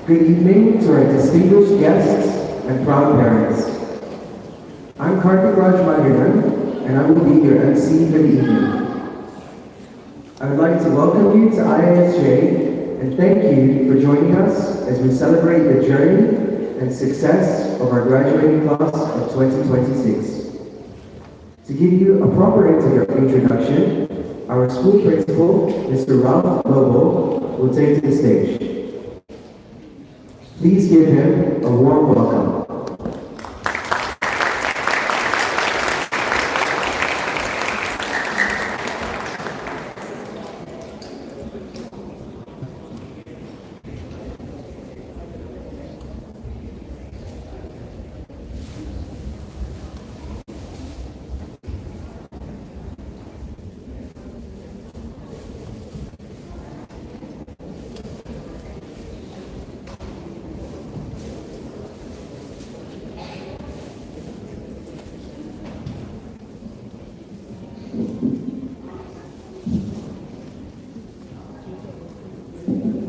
Good evening to our distinguished guests and proud parents. I'm Karthik Raj Madhuran, and I will be your MC for the evening. I would like to welcome you to IISJ and thank you for joining us as we celebrate the journey and success of our graduating class of 2026. To give you a proper introduction, our school principal, Mr. Ralph Lobo, will take to the stage. Please give him a warm welcome.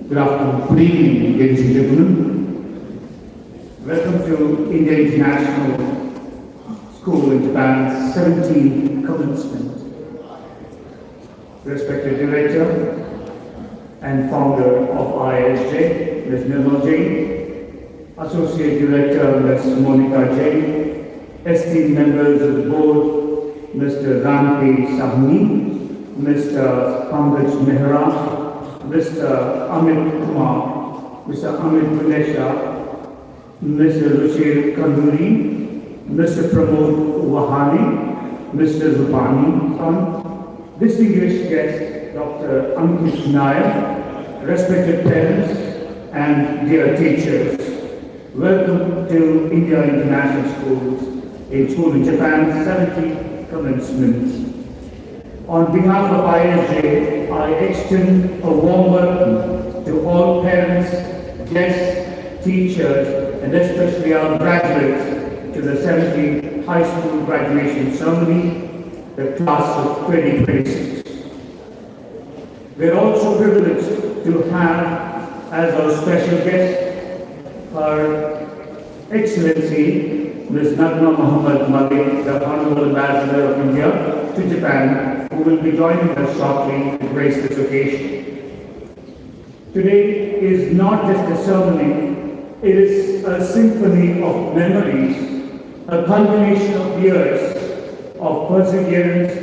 Good afternoon, good evening, ladies and gentlemen. Welcome to India International School in Japan's 17th commencement. Respected Director and Founder of IISJ, Ms. Nirmal Jain, Associate Director, Ms. Monica Jain, esteemed members of the Board, Mr. Rampi Sabni, Mr. Pankaj Mehra, Mr. Amit Kumar, Mr. Amit Gulesha, Mr. Ruchir Kanduri, Mr. Pramod Wahani, Mr. Rupani, distinguished guest, Dr. Ankit Nair, respected parents and dear teachers. Welcome to India International School in Japan's 70th commencement. On behalf of ISJ, I extend a warm welcome to all parents, guests, teachers, and especially our graduates to the 17th High School graduation ceremony, the class of 2026. We are also privileged to have as our special guest Her Excellency Ms. Nagma Muhammad Malik, the Honorable Ambassador of India to Japan, who will be joining us shortly to grace this occasion. Today is not just a ceremony, it is a symphony of memories, a culmination of years of perseverance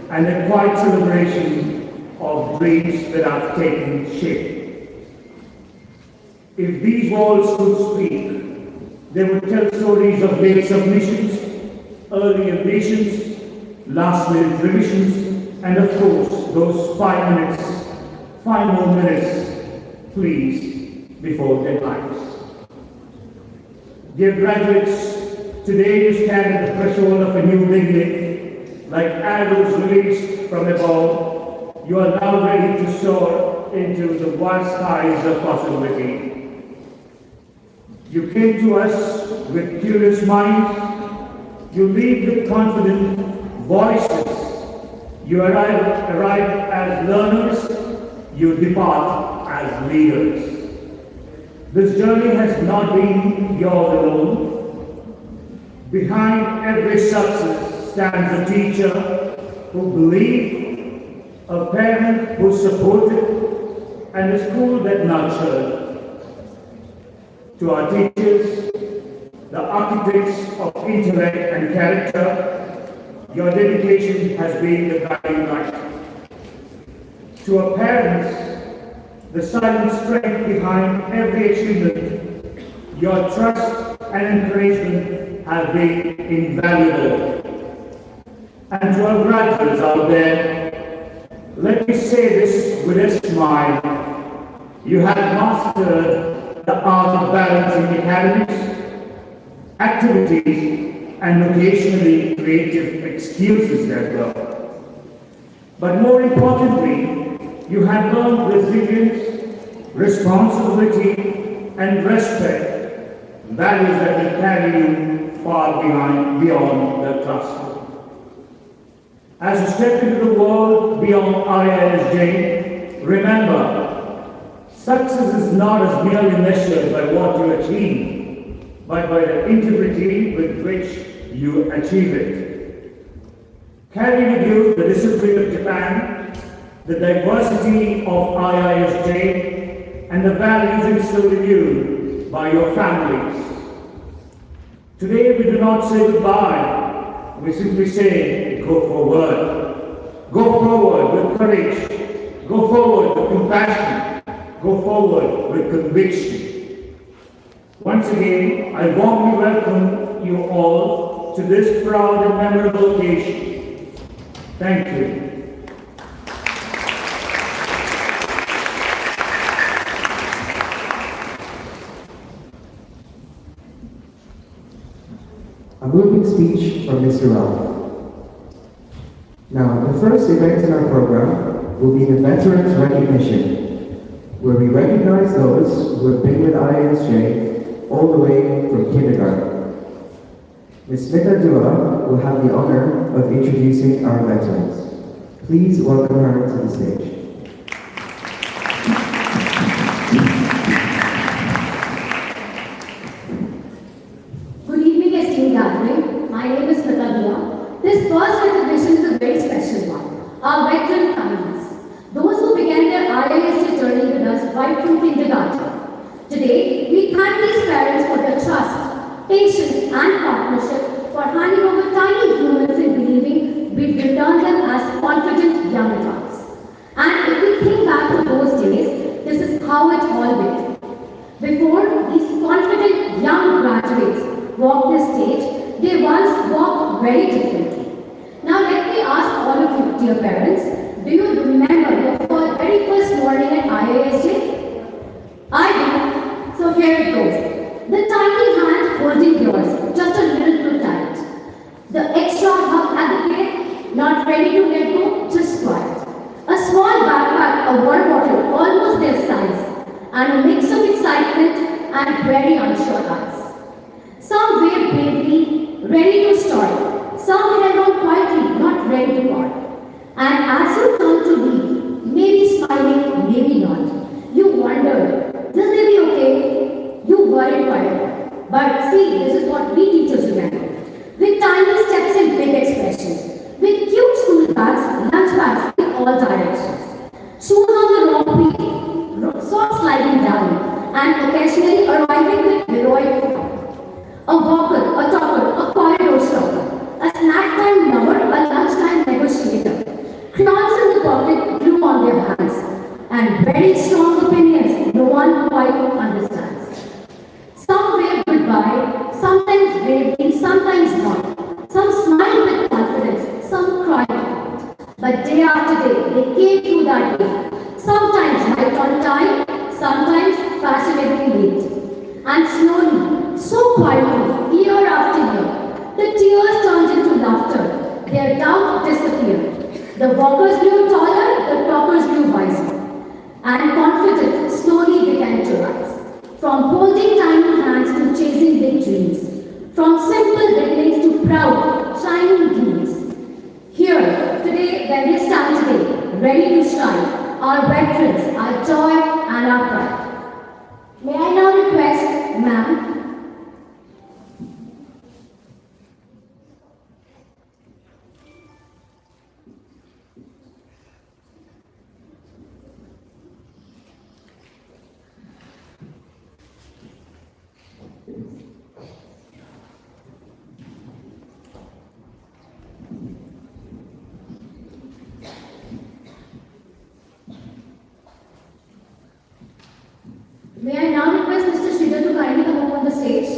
and a quiet celebration of dreams that have taken shape. If these walls could speak, they would tell stories of late submissions, early ambitions, last-minute revisions, and of course, those 5 more minutes, please, before deadlines. Dear graduates, today you stand at the threshold of a new beginning. Like arrows released from above, you are now ready to soar into the vast skies of possibility. You came to us with curious minds. You lead with confident voices. You arrive as learners, you depart as leaders. This journey has not been yours alone. Behind every success stands a teacher who believed, a parent who supported, and a school that nurtured. To our teachers, the architects of intellect and character, your dedication has been the guiding light. To our parents, the silent strength behind every achievement, your trust and encouragement have been invaluable. And to our graduates out there, let me say this with a smile. You have mastered the art of balancing academics, activities, and occasionally creative excuses as well. But more importantly, you have learned resilience, responsibility, and respect, values that will carry you far beyond the classroom. As you step into the world beyond IISJ, remember, Success is not as merely measured by what you achieve, but by the integrity with which you achieve it. Carry with you the discipline of Japan, the diversity of IISJ, and the values instilled in you by your families. Today we do not say goodbye, we simply say go forward. Go forward with courage, go forward with compassion, go forward with conviction. Once again, I warmly welcome you all to this proud and memorable occasion. Thank you. A moving speech from Mr. Ralph. Now, the first event in our program will be the Veterans Recognition, where we recognize those who have been with ISJ all the way from kindergarten. Ms. Smita Dua will have the honor of introducing our veterans. Please welcome her to the stage. Good evening, esteemed gathering. My name is Smita Dua. This first recognition is a very special one. Our veteran families, those who began their IISC journey with us right from kindergarten. Today, we thank these parents for their trust, patience, and partnership for handing over tiny humans in believing we'd return them as confident young adults. And if we think back to those days, this is how it all began. Before these confident young graduates walked the stage, they once walked very differently. Now let me ask all of you, dear parents, do you remember your very first morning at IISJ? I do. So here it goes. The tiny hand holding yours, just a little too tight. The extra hug at the gate, not ready to let go, just quiet. A small backpack, a water bottle, almost their size, and a mix of excitement and very unsure eyes. Some waved bravely, ready to start. Some held on quietly, not ready to part. And as you turned to leave, maybe smiling, maybe not, you wondered, will they be okay? You worried quietly. But see, this is what we teachers remember. With tiny steps and big expressions, with cute school bags, lunch bags in all directions, shoes on the wrong feet, socks sliding down, and occasionally arriving with heroic form. A walker, a talker, a corridor stopper, a snack time lover, a lunchtime negotiator, crayons in the pocket, glue on their hands, and very strong opinions no one quite understands. Some wave goodbye, sometimes bravely, sometimes not. Some smile with confidence, some cry. But day after day, they came through that day. Sometimes right on time, sometimes fashionably late. And slowly, so quietly, year after year, the tears turned into laughter. Their doubt disappeared. The walkers grew taller, the talkers grew wiser. And confidence slowly began to rise. From holding tiny hands to chasing big dreams. From simple beginnings to proud, shining dreams. Here, today, when we stand today, ready to shine, our veterans, our joy and our pride. May I now request, ma'am, may I now request Mr. Sridhar to kindly come up on the stage?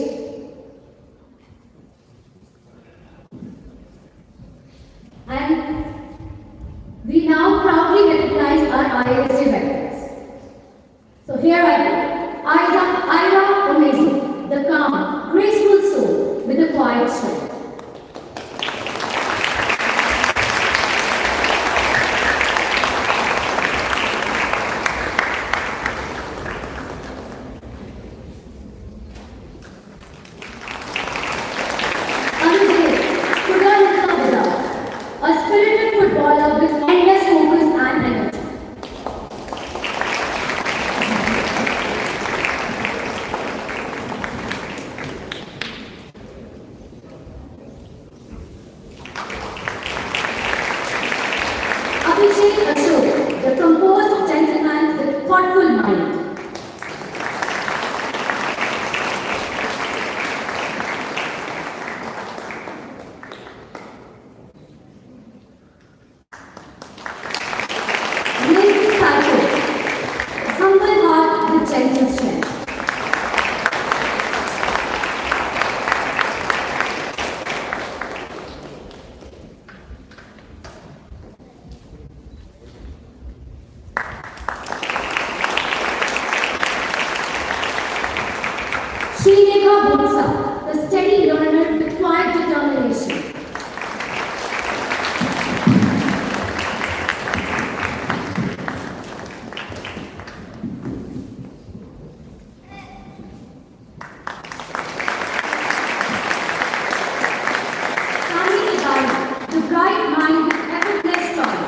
And we now proudly recognize our ISJ veterans. So here I go. Ira Amazing, the calm, graceful soul with a quiet strength. A spirited footballer with endless focus and energy. Ashik Ashok, the composed gentleman with thoughtful mind. Nick Sato, humble heart with gentle strength. Srineka Butsa, the steady learner with quiet determination. Kamini Bai, the bright mind with effortless toil.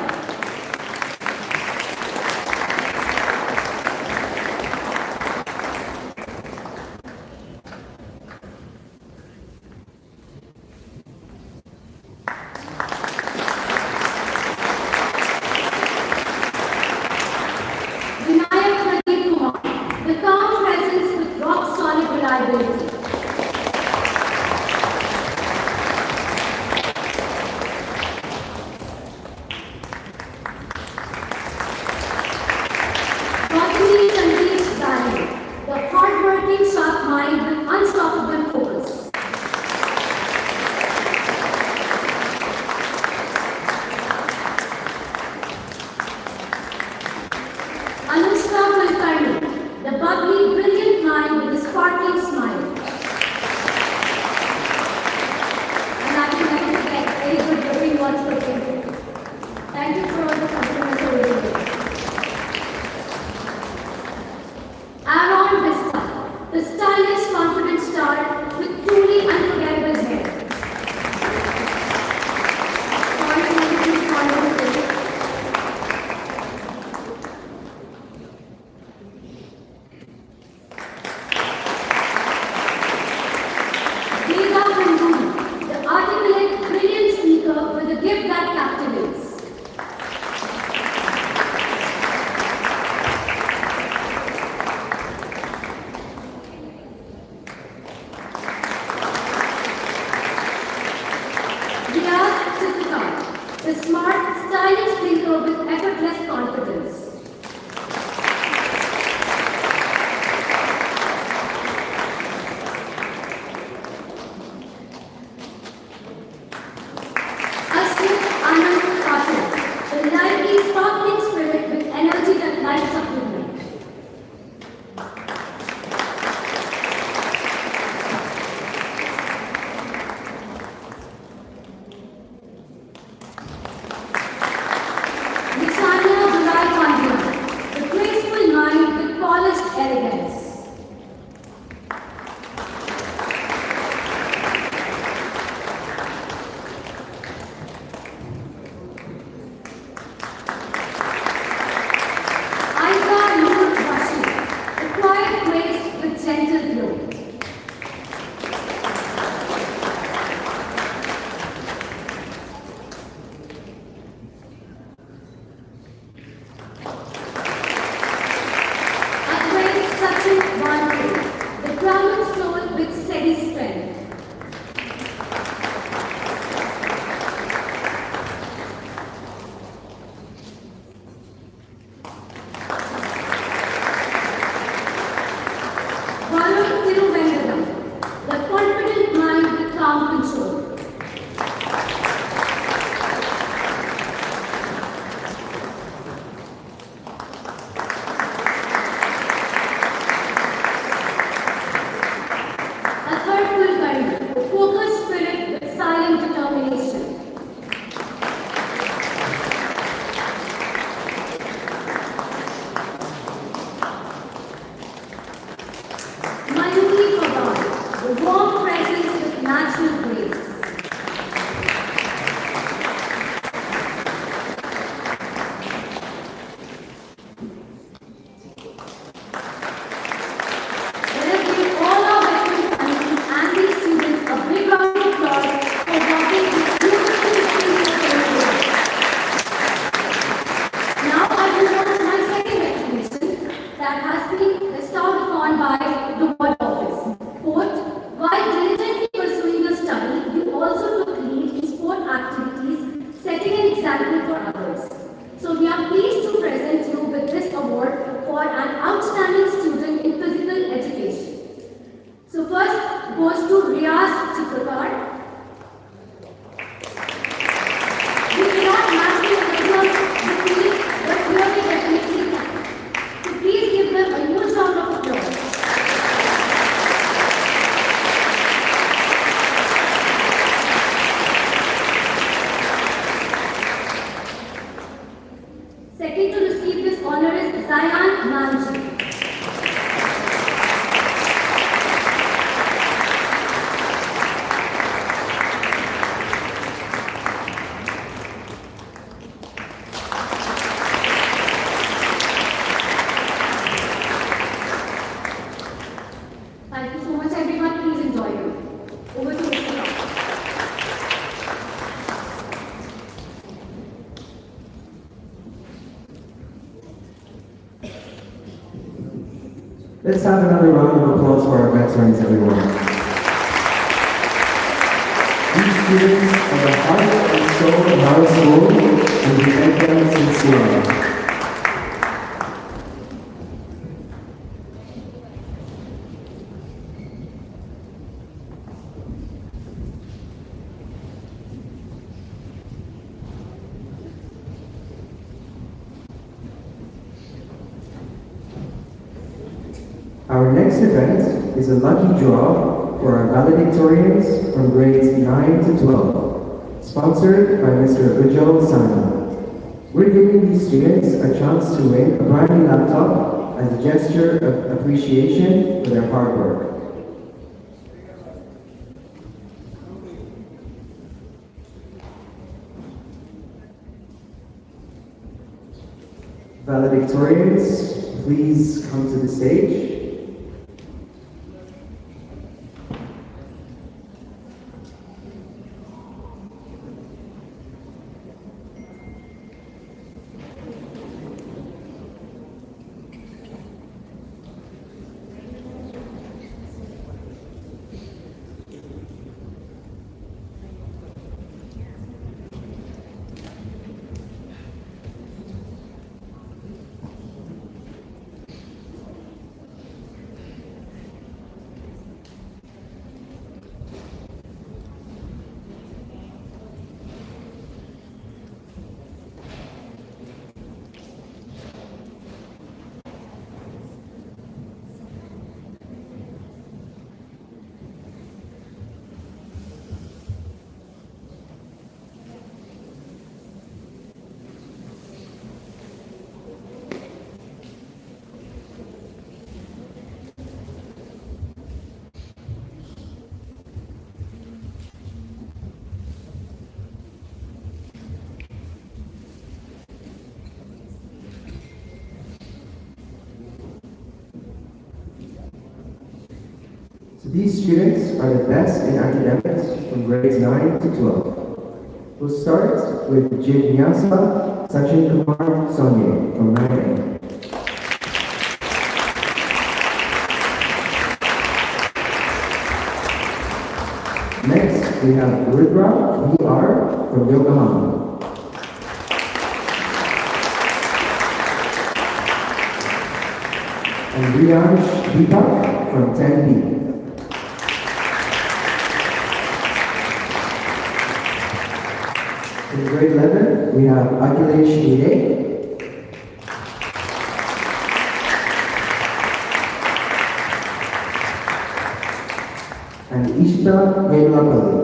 Vinayak Pradeep Kumar, the calm presence with rock solid reliability. Gautami Sandeep Zani, the hard-working sharp mind with unstoppable focus. Anushka Kulkarni, the bubbly, brilliant mind with a sparkling smile. And I can never forget very good looking ones for you. Thank you for all the compliments over the years. Aaron Vista, the stylish, confident star with truly unforgettable hair. Sorry to make you fond of it. Veda Kanduri, the articulate, brilliant speaker with a gift that captivates. Riyaz Chitikar, the smart, stylish thinker with effortless confidence. Ashwin Anand Patil, the lively, sparkling spirit with energy that lights up the room. Nishania Bulai Pandya, the graceful mind with polished elegance. Let's have another round of applause for our veterans, everyone. These students are the heart and soul of our school, and we thank them sincerely. Our next event is a lucky draw for our valedictorians from grades 9 to 12, sponsored by Mr. Ujjwal Sani. We're giving these students a chance to win a brand new laptop as a gesture of appreciation for their hard work. Valedictorians, please come to the stage. So these students are the best in academics from grades 9 to 12. We'll start with Jigyasa Sachin Kumar Sonye from 9A. Next, we have Rudra VR from Yokohama. And Riyansh Deepak from 10B. In grade 11, we have Akhilesh Nide. And Ishta Vedlapalli.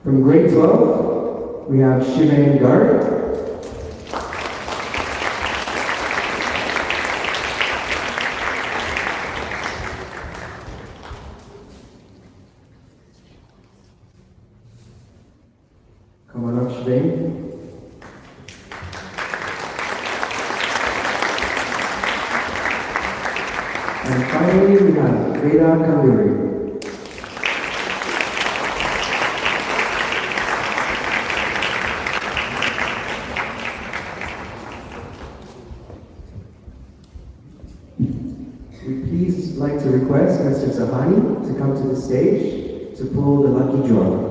From grade 12, we have Shivain Garg. Come on up, Shivain. And finally, we have Veda Kanduri. We'd please like to request Mr. Sahani to come to the stage to pull the lucky draw.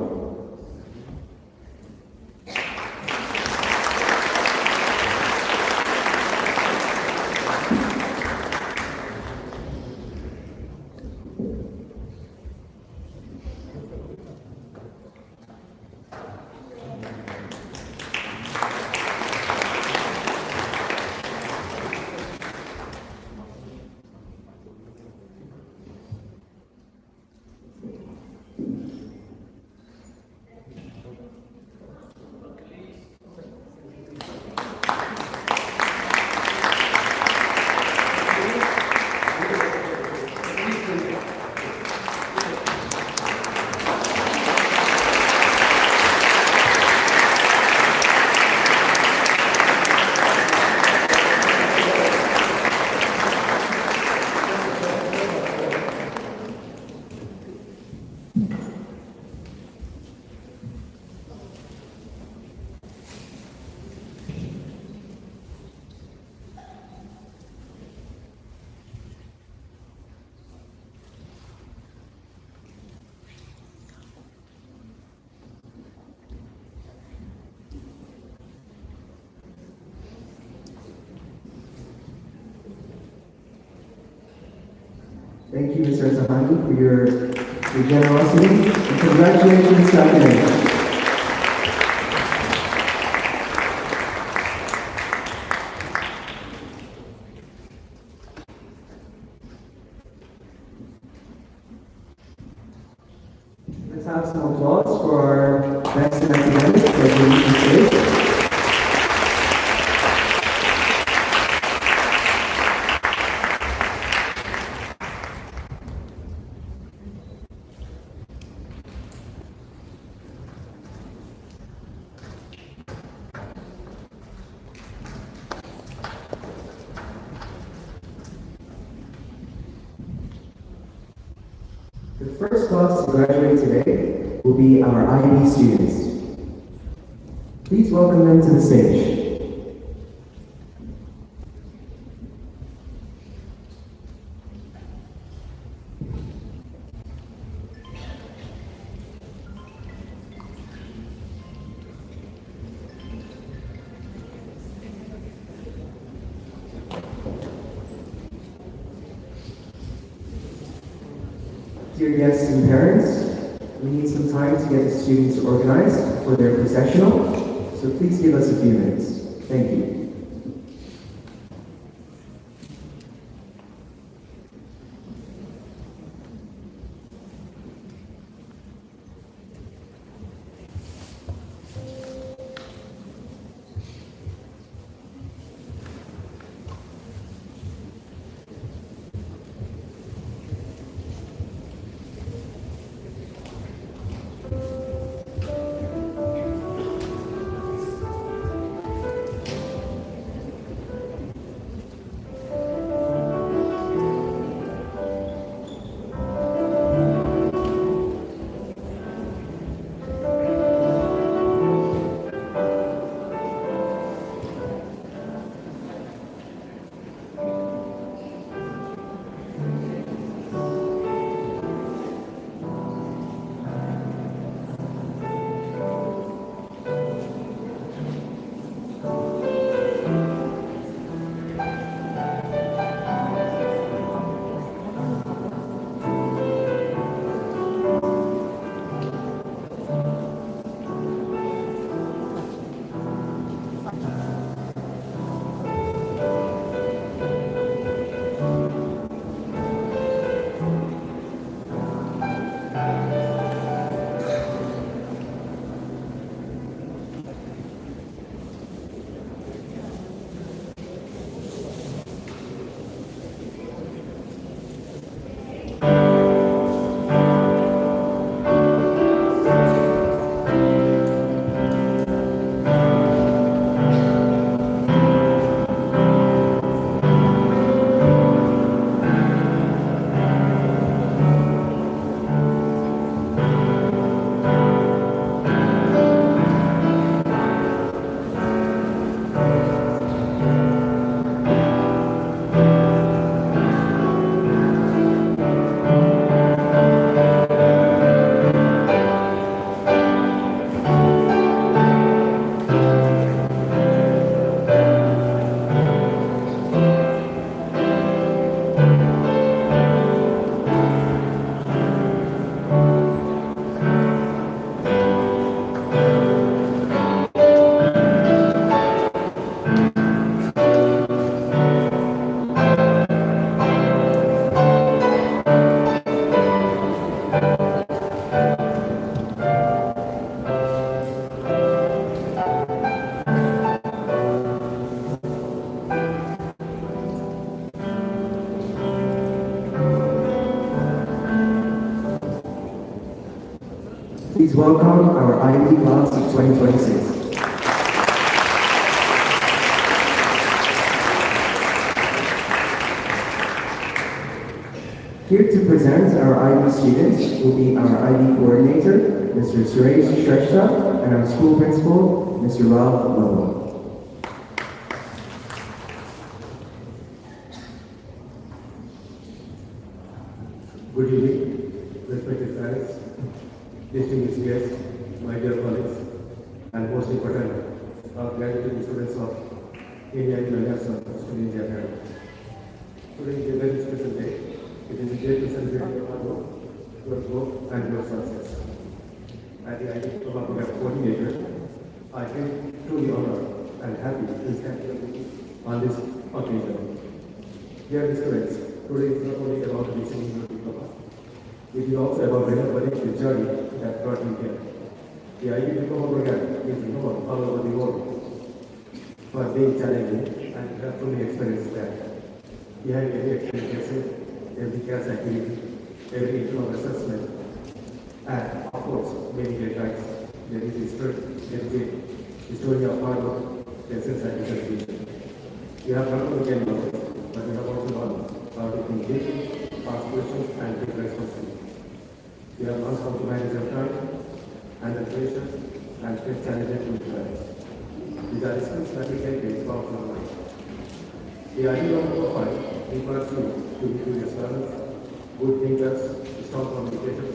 Thank you, Mr. Sahani, for your generosity, and congratulations, Saturday. Let's have some applause for our best in academics for the stage. The first class to graduate today will be our IB students. Please welcome them to the stage. Dear guests and parents, we need some time to get the students organized for their processional, so please give us a few minutes. Thank you. Please welcome our IB class of 2026. Here to present our IB students will be our IB coordinator, Mr. Suresh Shrestha, and our school principal, Mr. Ralph Lowe. Good evening, respected parents, distinguished guests, my dear colleagues, and most important, our graduating students of India International School in Japan. Today is a very special day It is a day to celebrate your hard work, your growth, and your success. As the IT program coordinator, I feel truly honored and happy to stand here with you on this occasion. Dear students, today is not only about receiving your diploma, it is also about remembering the journey that brought you here. The IT diploma program is known all over the world for being challenging and have fully experienced that. Behind every experience, every class activity, every internal assessment, and of course, many deadlines, there is a story of hard work, lessons, and dedication. You have not only gained knowledge, but you have also learned how to engage, ask questions, and take responsibility. You have learned how to manage your time, and the pressure, and face challenges with courage. These are skills that you can take from your life. The ideal of profile requires you to be curious learners, good thinkers, strong communicators,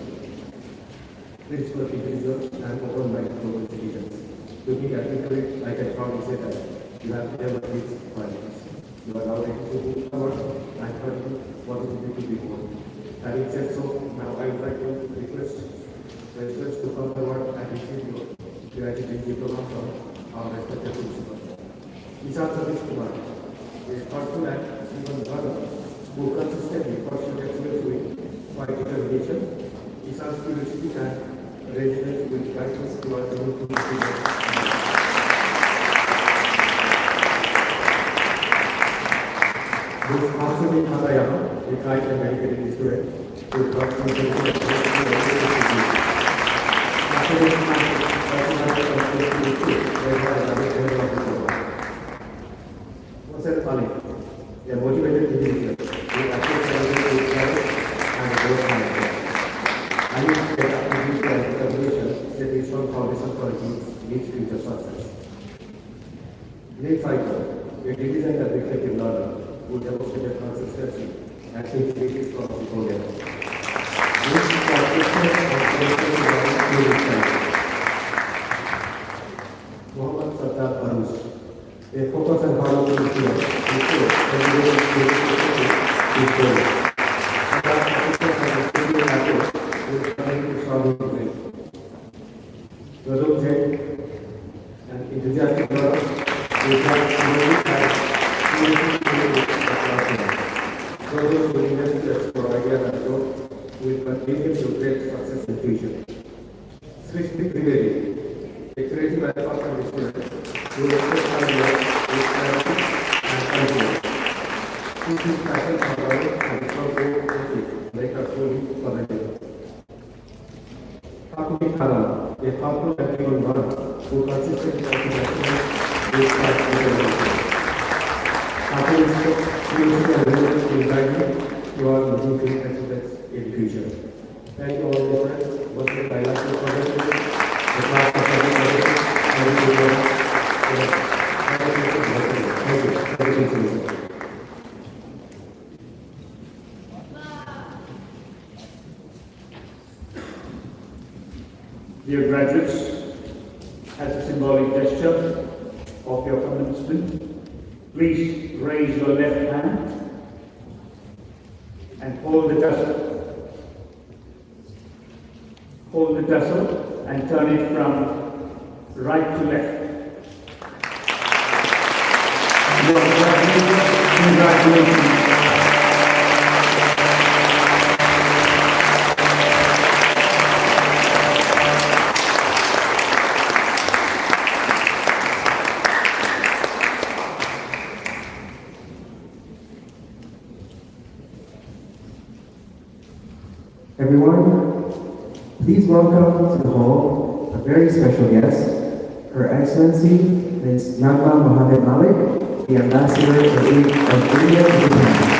principled individuals, and open-minded global citizens. Looking at it, I can proudly say that you have never these qualities. You are now ready to move forward and contribute positively to the world. Having said so, now I would like to request residents to come forward and receive your graduating diploma from our respected principal. Ishan Satish Kumar, a thoughtful and even brother who consistently pursued excellence with quiet determination. Ishan's curiosity and readiness will guide us towards the new This Masumi Hatayama, a kind and dedicated student, who brought me to Mosel Malik, a motivated individual who appreciates and growth mindset. I use that activity and determination set a strong foundation for his future success. Great fighter, a diligent and reflective learner who demonstrated consistency and integrity from the program. This is Mohammad Sattar Arush, a focus and hardworking student who showed dedication to his goal. Radom Jain, an enthusiastic learner who has those who invest to explore ideas and growth will continue to create success in the future. Srishti Trivedi, a creative and passionate student who express her love with clarity and confidence. His passion for learning and progress make her truly commendable. Takumi Kharam, a thoughtful and able learner who consistently excels with determination. After this creativity and resilience will guide you are looking to excellence in the future. Thank you all the friends. Once again, I like to congratulate the class of Thank you. Dear graduates, as a symbolic gesture of your commencement, please raise your left hand and hold the tassel. Hold the tassel and turn it from right to left. Congratulations. Everyone, please welcome to the hall a very special guest, Her Excellency Ms. Yagma Mohammed Malik, the Ambassador of India to Japan.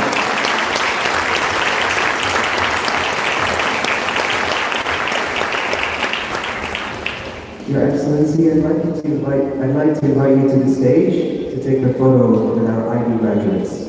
Your Excellency, I'd like to invite you to the stage to take a photo with our IB graduates.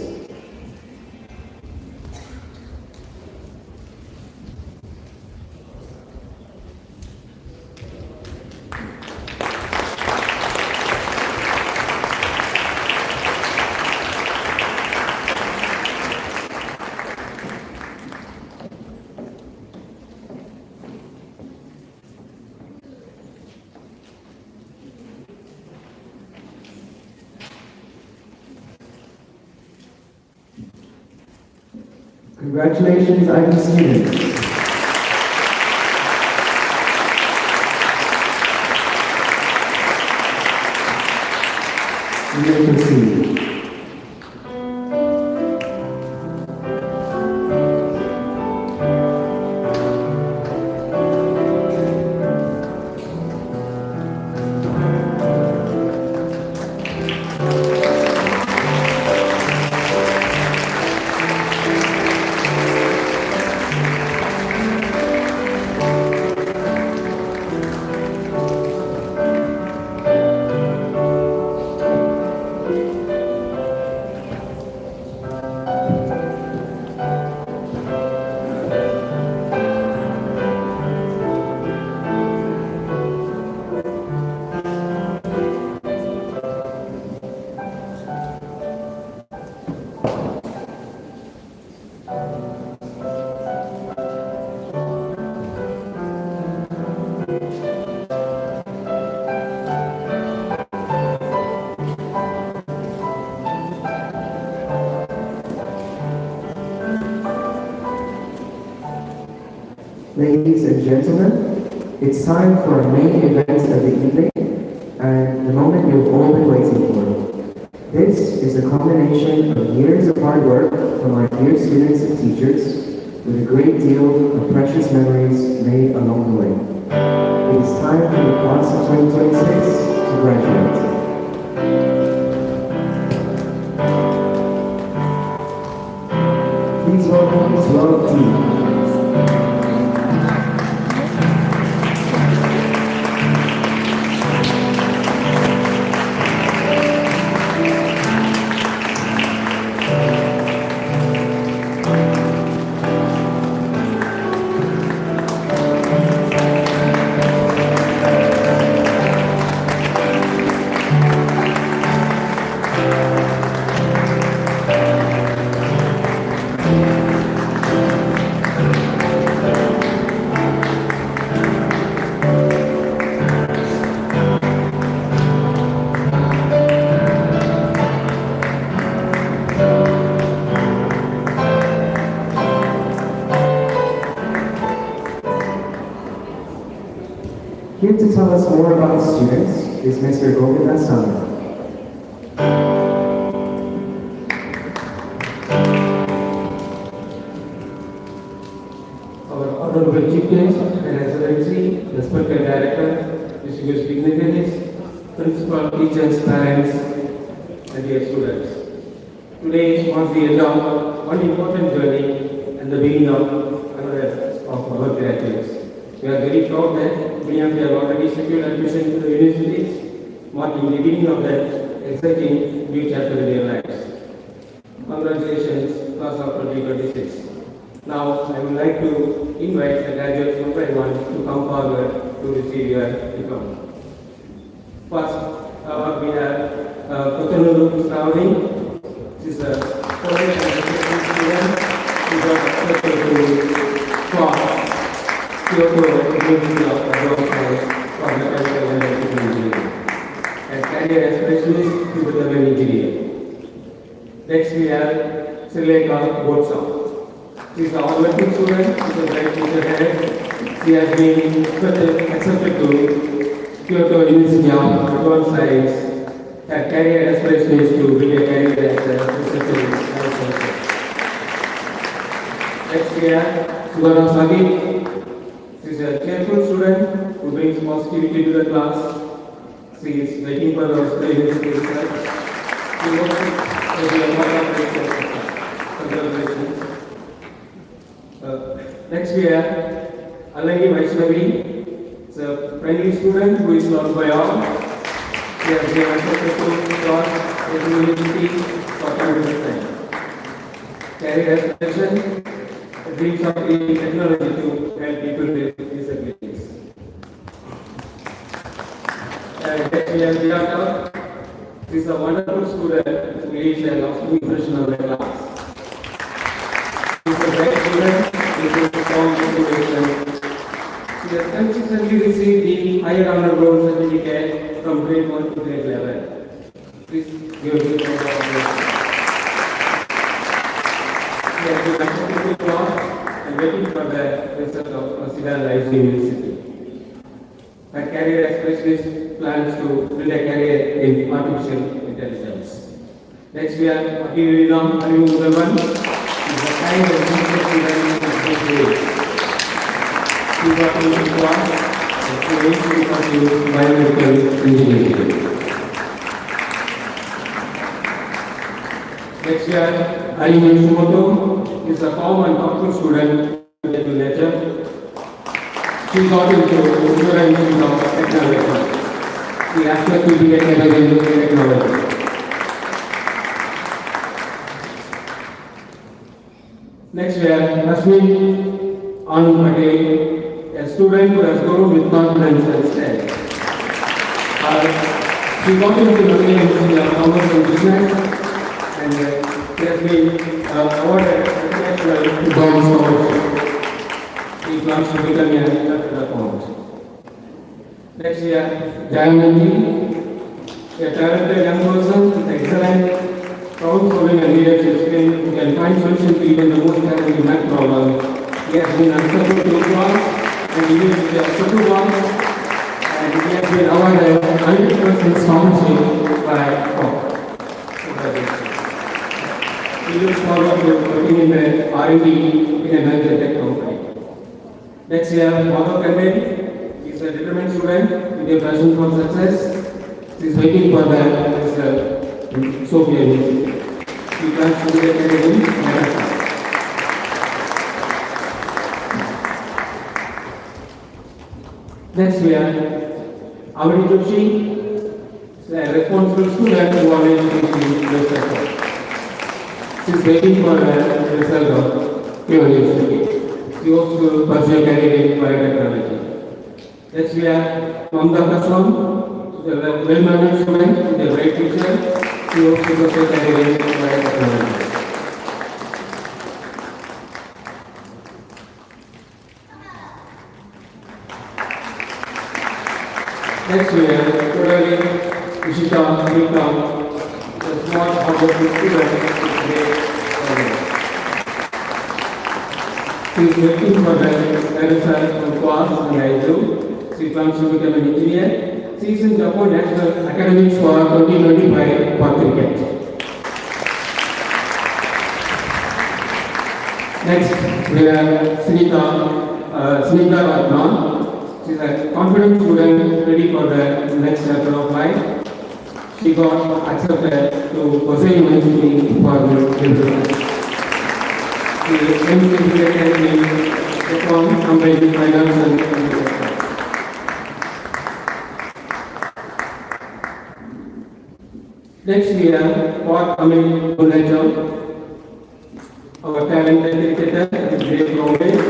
Congratulations, IB students. You may proceed. Ladies and gentlemen, it's time for our main event of the evening and the moment you've all been waiting for. This is the culmination of years of hard work from our dear students and teachers with a great deal of precious memories made along the way. It is time for the class of 2026 to graduate. Please welcome 12 T. Here to tell us more about students is Mr. Govinda Sangha. Our Honorable Chief Guest and Excellency, respected Director, distinguished dignitaries, principal, teachers, parents, and dear students. Today marks the end of one important journey and the beginning of another of our graduates. We are very proud that many of you have already secured admission to the universities, marking the beginning of that exciting new chapter in their lives. Congratulations, class of 2026. Now, I would like to invite the graduates one by one to come forward to receive your diploma. First, we have Kotanuru Stavani. She is a college and research student who got accepted to class Kyoto University of Agriculture for Mechanical and Electrical Engineering and career specialist to become an engineer. Next, we have Srileka Botsa. She is a hardworking student with a bright future ahead. She has been accepted to Kyoto University of Advanced Science. Her career aspiration is to build a career as a researcher in sciences. Next we have Sugana Sagi. She is a cheerful student who brings positivity to the class. She is waiting for her experience to research. She works with a lot of research. Congratulations. Next we have Alangi Vaishnavi. It's a friendly student who is loved by all. She has been accepted to class at the university for continuous time. Career aspiration, dreams of creating technology to help people with disabilities. And next we have Vyata. She is a wonderful student who leaves a lasting impression on the class. She is a great student with a strong motivation. She has consistently received the higher honor roll certificate from grade 1 to grade 11. Please give a big round of applause. She has been accepted to waiting for the result of Cedar Life University. Her career specialist plans to build a career in artificial intelligence. Next we have Abivinam Arivudavan. She is a kind of research student of this grade. She got into class and she aims to pursue biomedical engineering. Next we have Ali Yoshimoto. She is a form and doctoral student in nature. She got into Uttara Institute of Technology. She aspects to be a career in technology. Next we have Rasmin Anu Patel, a student who has grown with confidence and strength. She got into the University of Commerce and Business and she has been awarded international Gold Scholarship. She plans to become a chartered accountant. Next we have Jayanti, a talented young person with excellent problem-solving and leadership skill who can find solutions to even the most challenging math problem. He has been accepted to class and he is accepted class and he has been awarded 100% scholarship by top. He looks forward to working in the R&D in a major tech company. Next we have Madhav Kandel. He is a determined student with a passion for success. He is waiting for the result in Sophia University. He plans to be a career in Microsoft. Next we have Avani Joshi, a responsible student who always takes the best effort. She is waiting for the result of University. She hopes to pursue a career in biotechnology. Next we have Mamda Kaslam, a well-managed student with a bright future. She hopes to pursue a career in biotechnology. Next we have Kodali Ishita Sritam, a smart hardworking student with great. She is waiting for the result from class and ISO. She plans to become an engineer. She is in Japan National Academics for 2025 for cricket. Next, we have Sunita Ratna. She is a confident student ready for the next chapter of life. She got accepted to Hosei University for business. She aims to be a career in econ, combining finance and computer. Next we have Pat Amin Gunaja, our talented cricketer with great knowledge.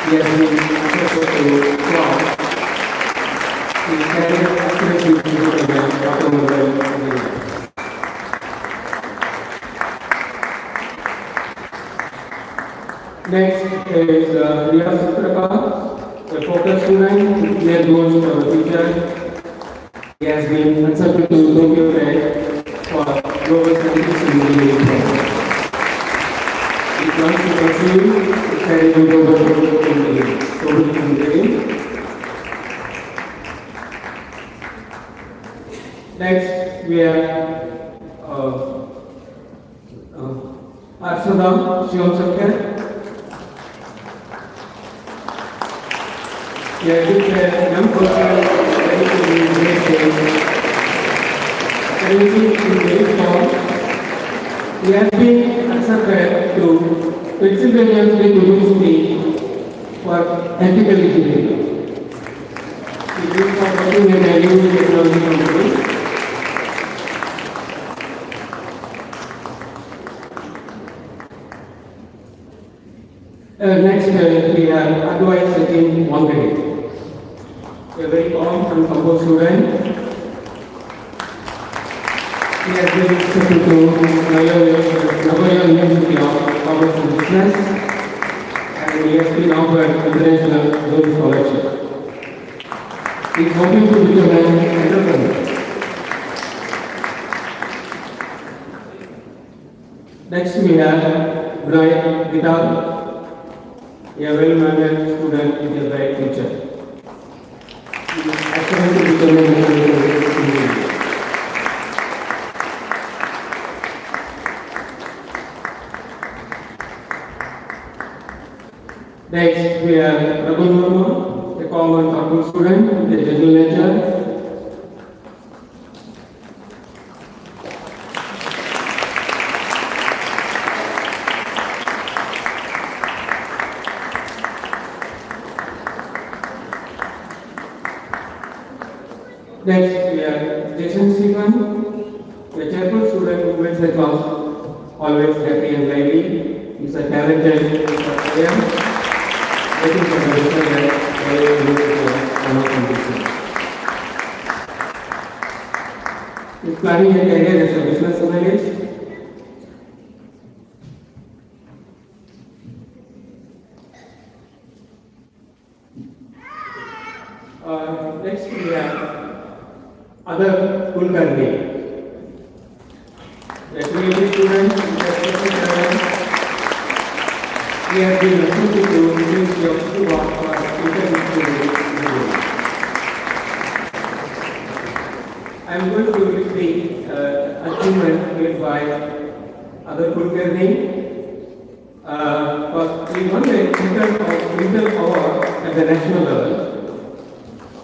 He has been accepted to class. He carried accuracy to the automobile engineer. Next is Riya Sutraka, a focused student with clear goals for the future. He has been accepted to Tokyo Tech for global scientific engineering program. He plans to pursue his career in global engineering. Next, we have Arsada Shivam Sankar. He has been a young person ready to be in great shape. Currently in very strong. He has been accepted to Pennsylvania State University for ethical engineering. He is working in a new technology company. Next, we have Advait Sachin Wangade, a very calm and composed student. He has been accepted to Nagoya University of Commerce and Business, and he has been offered international zone scholarship. He is hoping to become an entrepreneur. Next, we have Brian Vidal. A well-mannered student is a bright future. He is academically determined and intelligent. Next, we have Prabhu Murmu, a common thoughtful student with a gentle nature. Next, we have Jason Stephen, a cheerful student who makes the class always happy and lively. He is a talented player, waiting for the result that he is planning a career as a business analyst. Next, we have other Kulkarni, a creative student with a special talent. He has been recruited to University of Cuba for interdisciplinary studies. I am going to list the achievement made by other Kulkarni. First, he won the Intel Award at the national level.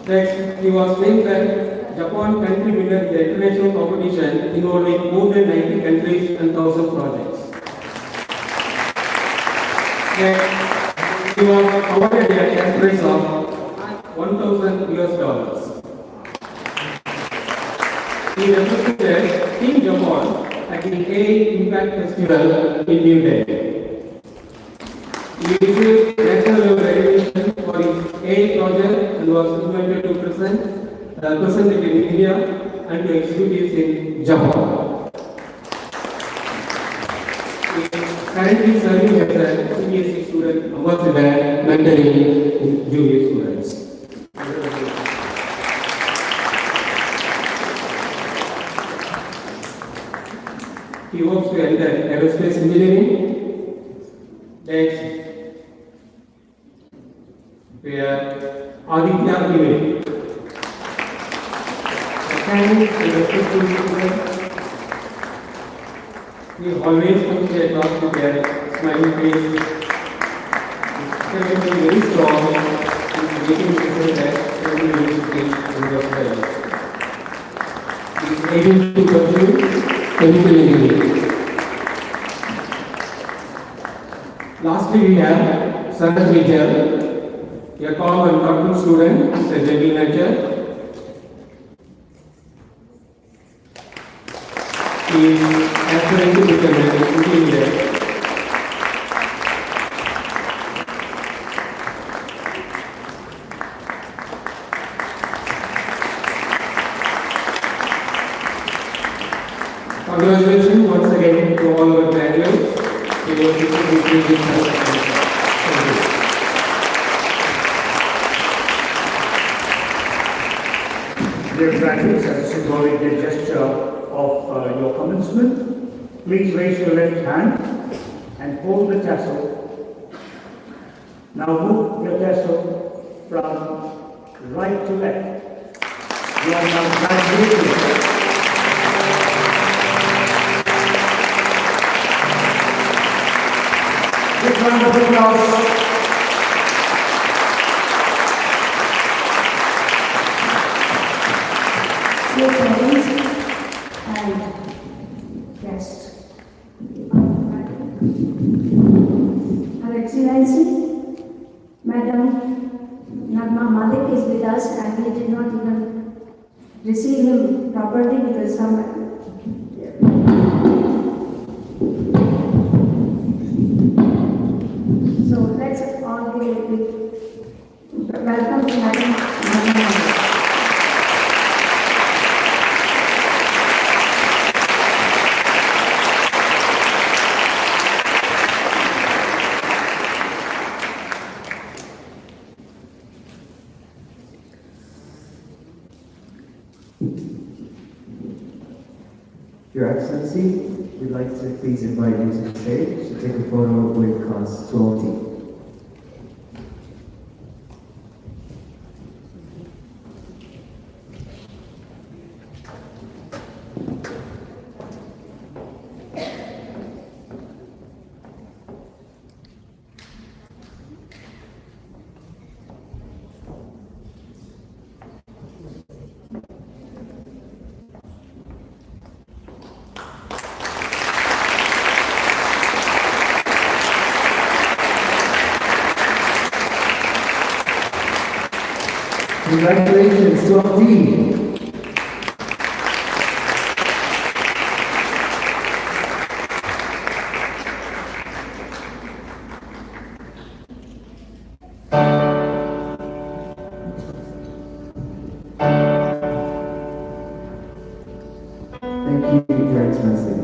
Next, he was named the Japan country winner in the international competition involving more than 90 countries and 1,000 projects. Next, he was awarded a cash prize of $1,000. He represented Team Japan at the A Impact Festival in New Delhi. He received national level recognition for his A project and was invited to present it in India and to exhibit in Japan. He is currently serving as a CBSE student ambassador, mentoring junior students. He hopes to enter aerospace engineering. Next, we have Aditya Kivet, a kind and respectful student. He always comes to a class with a smiling face. He is very strong. He is making sure that everyone is in the studies. He is able to pursue chemical engineering. Lastly, we have Sanat Vijay, a calm and thoughtful student with a gentle nature. He is aspiring to become an engineer. Congratulations once again to all our graduates. It was Thank you. Dear graduates, as a symbolic gesture of your commencement, please raise your left hand and hold the tassel. Now move your tassel from right to left. You are now graduating. Big round of applause. Dear parents and guests, Her Excellency, Madam Nagma Malik is with us, and we did not even receive him properly because so let's all give a big welcome to Madam Nagma Malik. Your Excellency, we'd like to please invite you to the stage to take a photo with class 12T. Congratulations, 12D. Thank you, Your Excellency.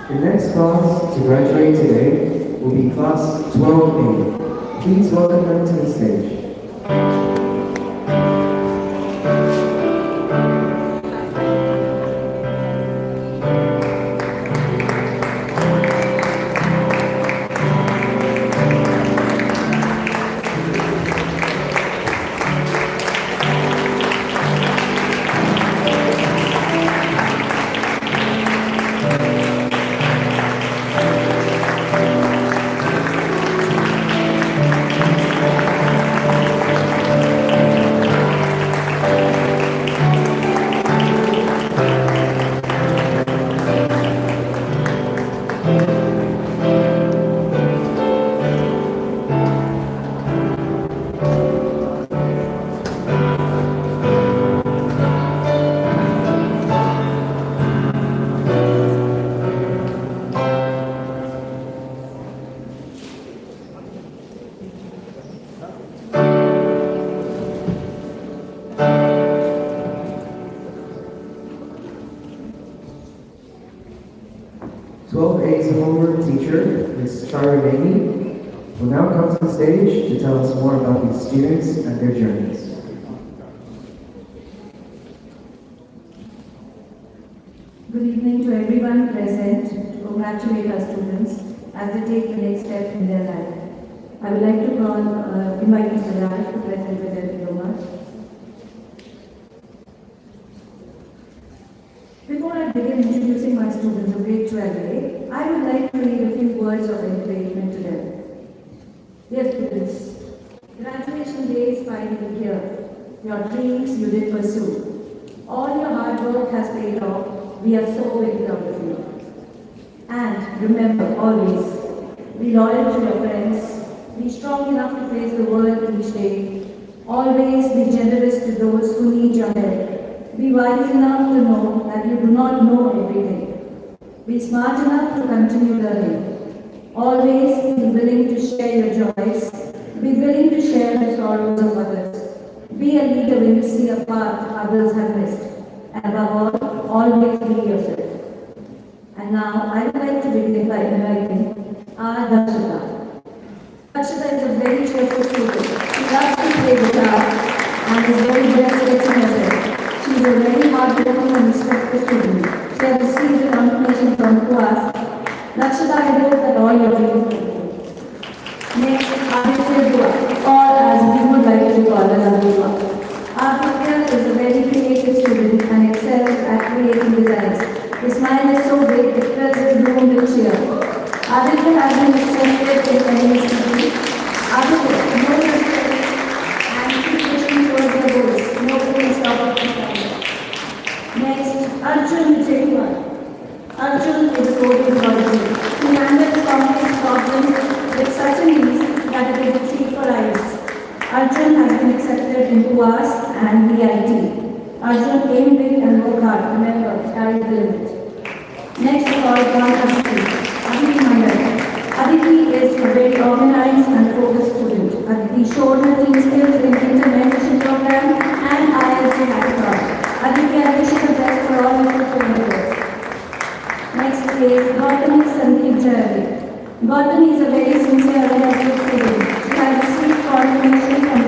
The next class to graduate today will be Class 12A. Please welcome them to the stage. A's homework teacher, Ms. Charamani, will now come to the stage to tell us more about these students and their journeys. Good evening to everyone present to congratulate our students as they take the next step in their life. I would like to invite Mr. Raj to present with their diplomas. Before I begin introducing my students of grade 12A, I would like to read a few words of encouragement to them. Dear students, graduation day is finally here. Your dreams you did pursue. All your hard work has paid off. We are so very proud of you. And remember always, be loyal to your friends, be strong enough to face the world each day, always be generous to those who need your help. Be wise enough to know that you do not know everything. Be smart enough to continue learning. Always be willing to share your joys. Be willing to share the sorrows of others. Be a leader when you see a path others have missed. And above all, always be yourself. And now, I would like to begin by inviting our Dakshita. Dakshita is a very cheerful student. She loves to play guitar and is very breathtaking herself. She is a very hard-working and respectful student. She has received a confirmation from class. Dakshita, I hope that all your dreams will come true. Next, Aditya Dua, or as we would like to call as Aditya. Aditya is a very creative student and excels at creating designs. His smile is so big, it fills the room with cheer. Aditya has been accepted in NACD. Aditya, know your skills and keep pushing towards your goals. Nobody can stop up to Next, Arjun Jaywal. Arjun is a coding prodigy. He handles complex problems with such an ease that it is a treat for eyes. Arjun has been accepted in QAS and VIT. Arjun aim big and work hard. Remember, sky is the limit. Next of all, Aditi Mandal. Aditi is a very organized and focused student. Aditi showed her team skills in intervention program and ISJ hackathon. Aditi, I wish you the best for all your future endeavors. Next is Gautami Sandeep Jayali. Gautami is a very sincere and helpful student. She has received confirmation from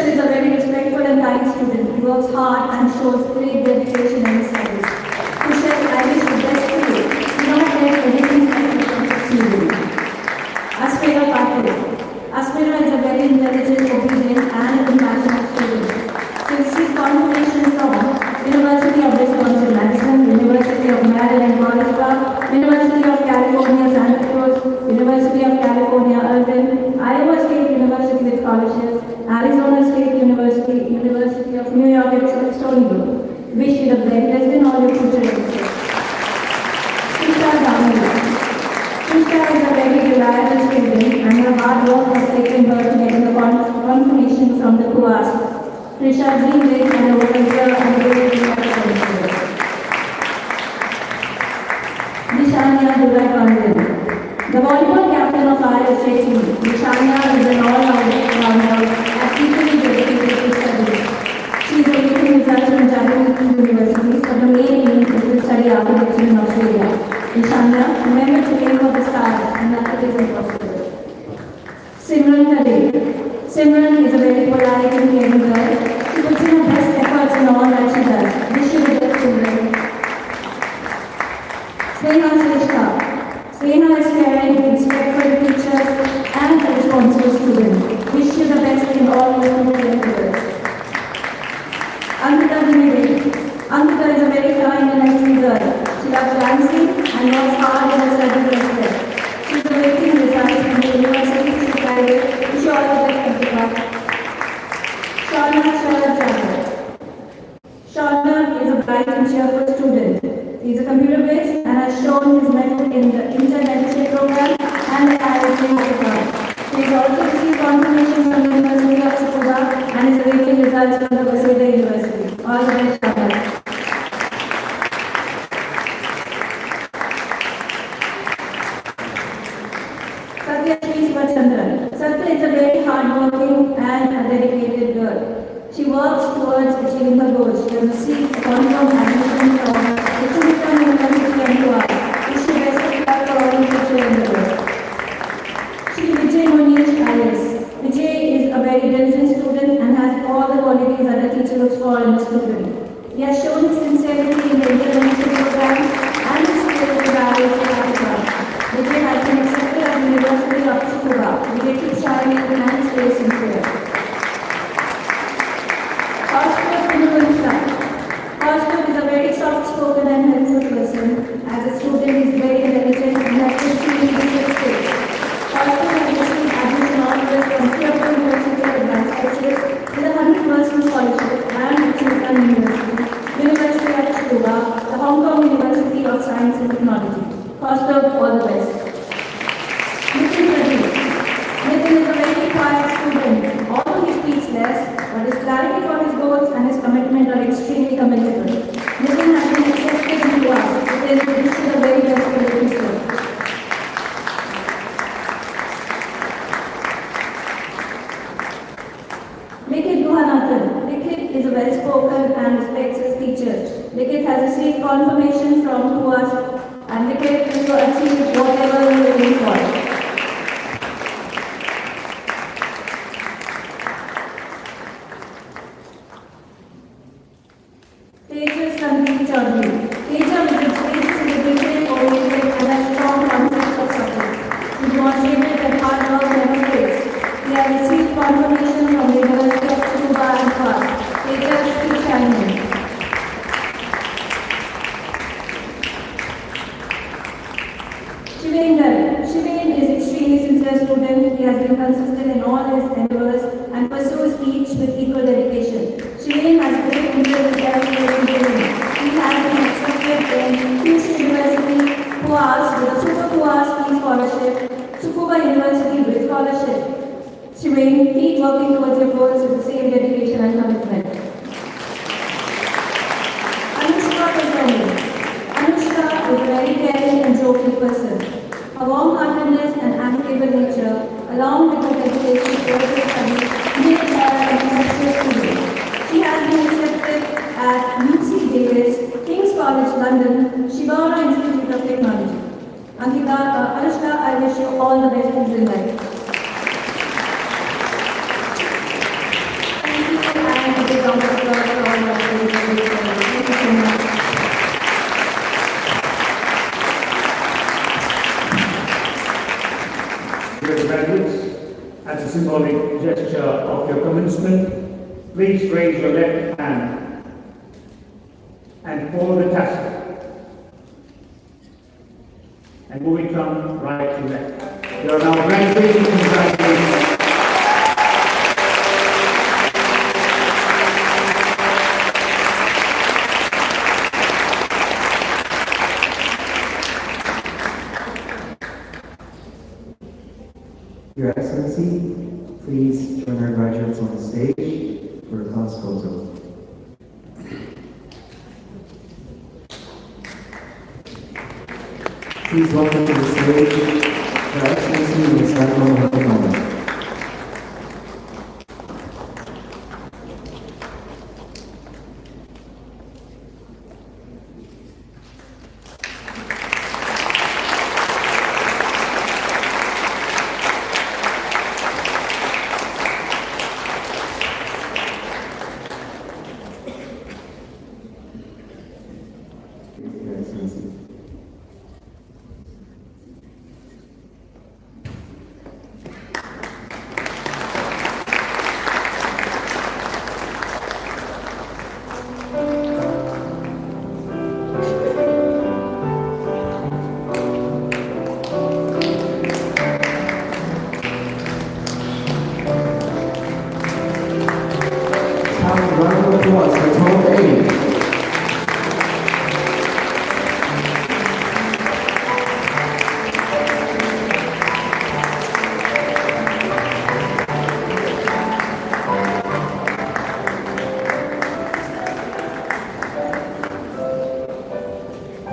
Kushal is a very respectful and kind student. He works hard and shows great dedication in his studies. Kushal, I wish the best for you. Do not let anything stop you from succeeding. Aspira Patil. Aspira is a very intelligent, obedient and compassionate student. She received confirmation from University of Wisconsin-Madison, University of Maryland, College Park, University of California, Santa Cruz, University of California, Irvine, Iowa State University with scholarship, Arizona State University, University of New York at Stony Brook. Wish you the very best in all your future endeavors. Srisha Damini. Srisha is a very reliable student and her hard work has taken her to get the confirmation from the CUAS. Srisha dream big and over a year and great results. Nishanya Durai Pandit. The volleyball captain of our state team, Nishanya is an all-rounder and equally dedicated to studies. She is awaiting results from Japanese universities, but the main aim is to study architecture in Australia. Nishanya, remember to aim for the stars and nothing is impossible. Simran Kadek. Simran is a very polite and caring girl. She puts in her best efforts in all that she does. Wish you the best, Simran. Sneha Srishta. Sneha is caring, respectful teachers, and a responsible student. Wish you the best in all your future endeavors. Ankita Dinivedi. Ankita is a very kind and helpful girl. She loves dancing and works hard in her studies as well. She is awaiting results from the university she graduated. Wish you all the best, Ankita. Shauna Sharad Chandra. Shauna is a bright and cheerful student. He is a computer-based and has shown his mettle in the internship program and the IIT program. He has also received confirmation from the University of Tsukuba and is awaiting results from the Waseda University. All the best, Shauna. Satya Shri Sivachandran. Satya is a very hard-working and a dedicated girl. She works towards achieving her goals. She has received a confirmed admission from the University and CUAS. Wish you best of luck for all your future endeavors. Shri Vijay Monish IS. Vijay is a very diligent student and has all the qualities that a teacher looks for in a student. He has shown his sincerity in the internship program and his skill to rally for Africa. Vijay has been accepted at the University of Tsukuba. Vijay keeps shining and stays sincere. Kaustav is a very soft-spoken and helpful person. As a student, he is very intelligent and has received different skills. Kaustav has received admission offers from Kyoto University of Advanced Specialists with a 100% scholarship and Chiltern University, University of Tsukuba, the Hong Kong University of Science and Technology. Kaustav, all the best. Nitin Pradeep. Nitin is a very quiet student. Although he speaks less, but his clarity for his goals and his commitment are extremely commendable. Nitin has been accepted into us. It is wish you the very best for the future. Likit Guhanathan. Likit is a very spoken and respects his teachers. Likit has received confirmation from CUAS and Likit will achieve whatever he is looking for. Tejas Sandeep Chaudhary. Tejas is a detail-oriented and has strong concepts of subjects. He demonstrated that hard work never fails. He has received confirmation from the University of Tsukuba and CUAS. Tejas, keep shining. Shivain is extremely sincere student. He has been consistent in all his endeavors and pursues each with equal dedication. Shivain has great interest in aerospace engineering. He has been accepted in Kyushu University, CUAS with a Super CUAS fee scholarship, Tsukuba University with scholarship. Shivain, keep working towards your goals with the same dedication and commitment. Anushka Kulkarni. Anushka is a very caring and jovial person. Her warm-heartedness and amicable nature, along with her dedication towards her studies, make her an exceptional student. She has been accepted at UC Davis, King's College London, Shibara Institute of Technology. Anushka, I wish you all the best things in life. symbolic gesture of your commencement, please raise your left hand and pull the tassel. And moving from right to left. You are now graduating. Congratulations. Your Excellency, please join our graduates on the stage for a class photo. Please welcome to the stage Your Excellency Ms. Valedictorian. Your Excellency. Have a round of applause for 12A.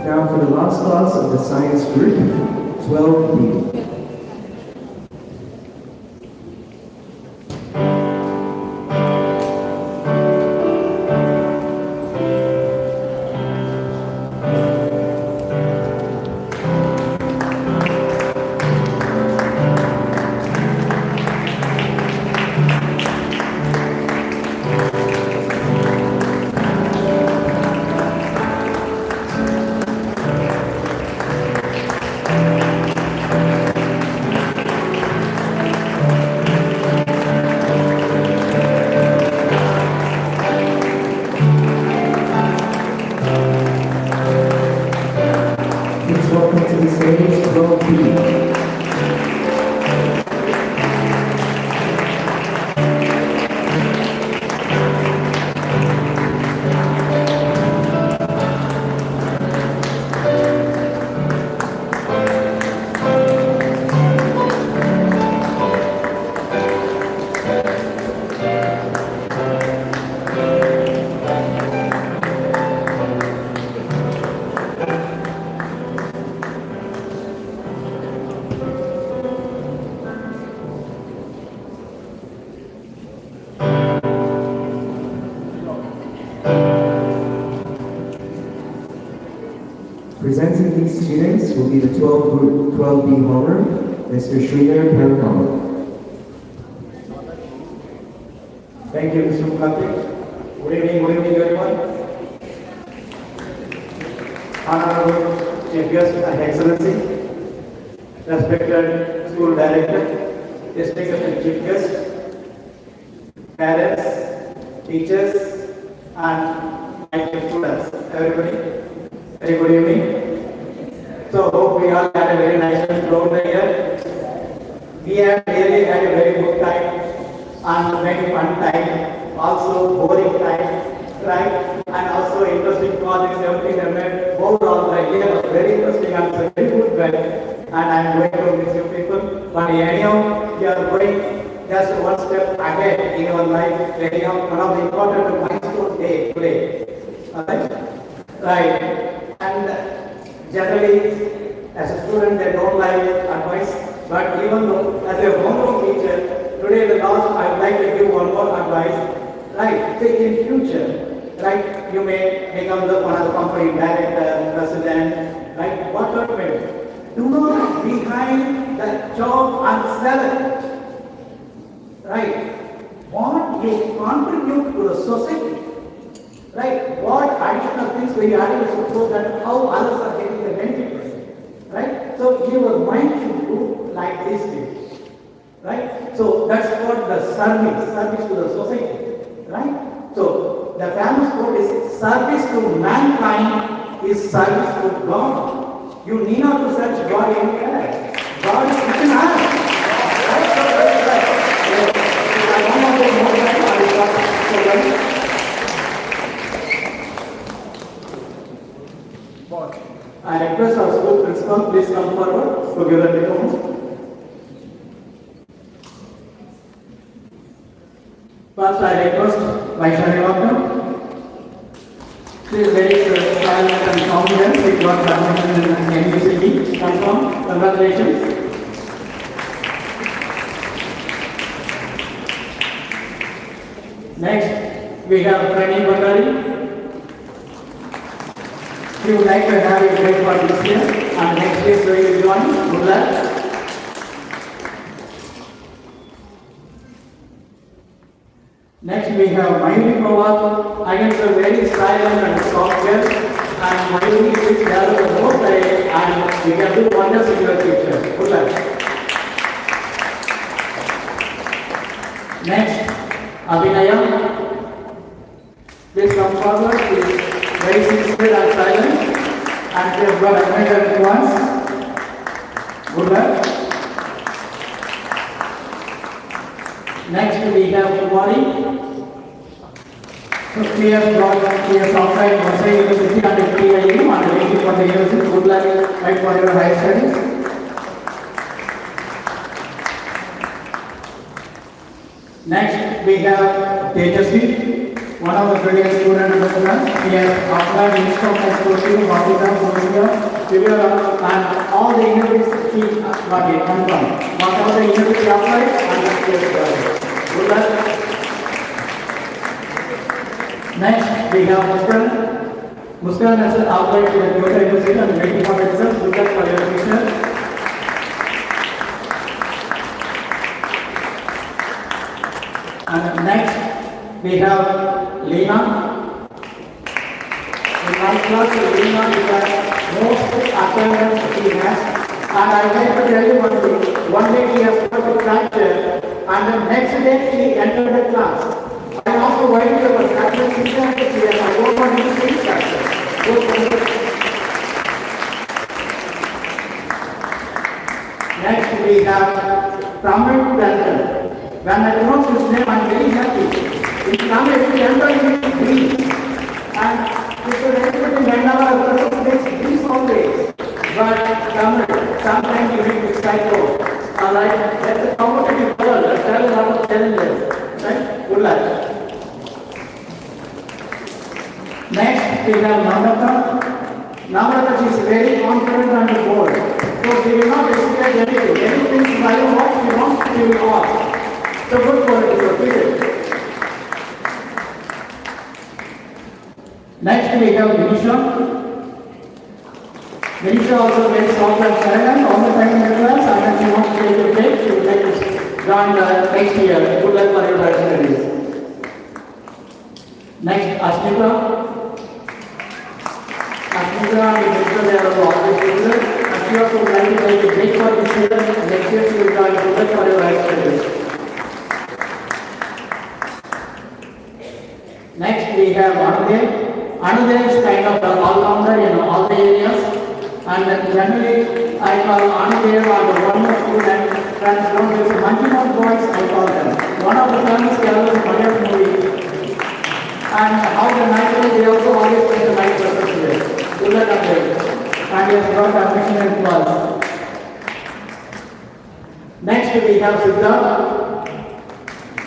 Now for the last class of the science group, 12B. Please welcome to the stage 12B. Presenting these students will be the 12B honor, Mr. Sridhar Paramal. Thank you, Mr. Mukherjee. Good evening everyone. Honorable Chief Guest and Excellency, respected School Director, distinguished Chief Guest, parents, teachers, and my dear students, everybody, very good evening. So, hope we all had a very nice and throughout the year. We have really had a very good time and very fun time, also boring time, right? And also interesting projects, everything I made. Overall, the year was very interesting and very good well. And I am going to miss you people. But anyhow, you are going just one step ahead in your life. Anyhow, one of the important milestone day today. Alright? Right. And generally, as a student, they don't like advice. But even though, as a homeroom teacher, today the last, I would like to give one more advice. Right, say in future, right, you may become one of the company director, president, right, whatever. Do not behind the job and sell it. Right, what you contribute to the society. Right, what additional things we added so that how others are getting the benefit. Right, so your mind should do like this thing. right? So that's what the service to the society, right? So the famous quote is, service to mankind is service to God. You need not to search God anywhere. God is within us. Right? So that's right. Yes. I don't want to know that I will stop. So then, I request our school principal, please come forward to give the diploma. First, I request Vice Chancellor. She is very silent and confident. She got admission in NUCD. Confirm. Congratulations. Next, we have Franny Bakari. She would like to have a great for this year, and next year she will join. Good luck. Next we have Mayuri Pawar, against a very silent and soft girl, and Mayuri is there the most and we can do wonders in your future. Good luck. Next, Abhinaya. Please come forward. She is very sincere and silent, and she has got admitted at once. Good luck. Next we have Kumari. So she has outside Vasai University and 3 IU and waiting for the university. Good luck right for your higher studies. Next we have Tejasvi, one of the brilliant students in the class. He has applied instrument social, hospital, social, and all the universities she got it confirmed. Whatever the university applied and she has got it. Good luck. Next, we have Muskan. Muskan has applied to the Kyoto University and waiting for the results. Good luck for your future. And next, we have Lena. In my class, Lena is the most attendance she has. And I would like to tell you one thing. One day she has got a fracture, and the next day she entered the class. I also why you have a fracture, she said she has a open history fracture. Next we have Tamil Dalton. When I pronounce his name, I am very happy. In Tamil, he entered in Greece. And he should enter in Vandava, the makes Greece always. But Tamil, sometimes you need to cycle. Alright, that's a competitive world. There are a lot of challenges. Right? Good luck. Next, we have Namrata. Namrata, she is very confident and bold. So she will not hesitate anything. Anything she wants, she will ask. So good for it is repeated. Next, we have Vinisha. Vinisha also very soft and silent all the time in the class, and then she wants to take a break. She would like to join the next year. Good luck for your higher studies. Next, Asmita. Asmita is they are always together, and she also would like to take a break for this year, and next year she will join. Good luck for your higher studies. Next, we have Anudev. Anudev is kind of an all-rounder in all the areas. And generally, I call Anudev and one more student, friends, don't use Manjimot boys, I call them. One of the famous girls in Malayalam movie. And how the naturally, they also always get the nice person here. Do that update. And he has got admission in class. Next, we have Siddharth.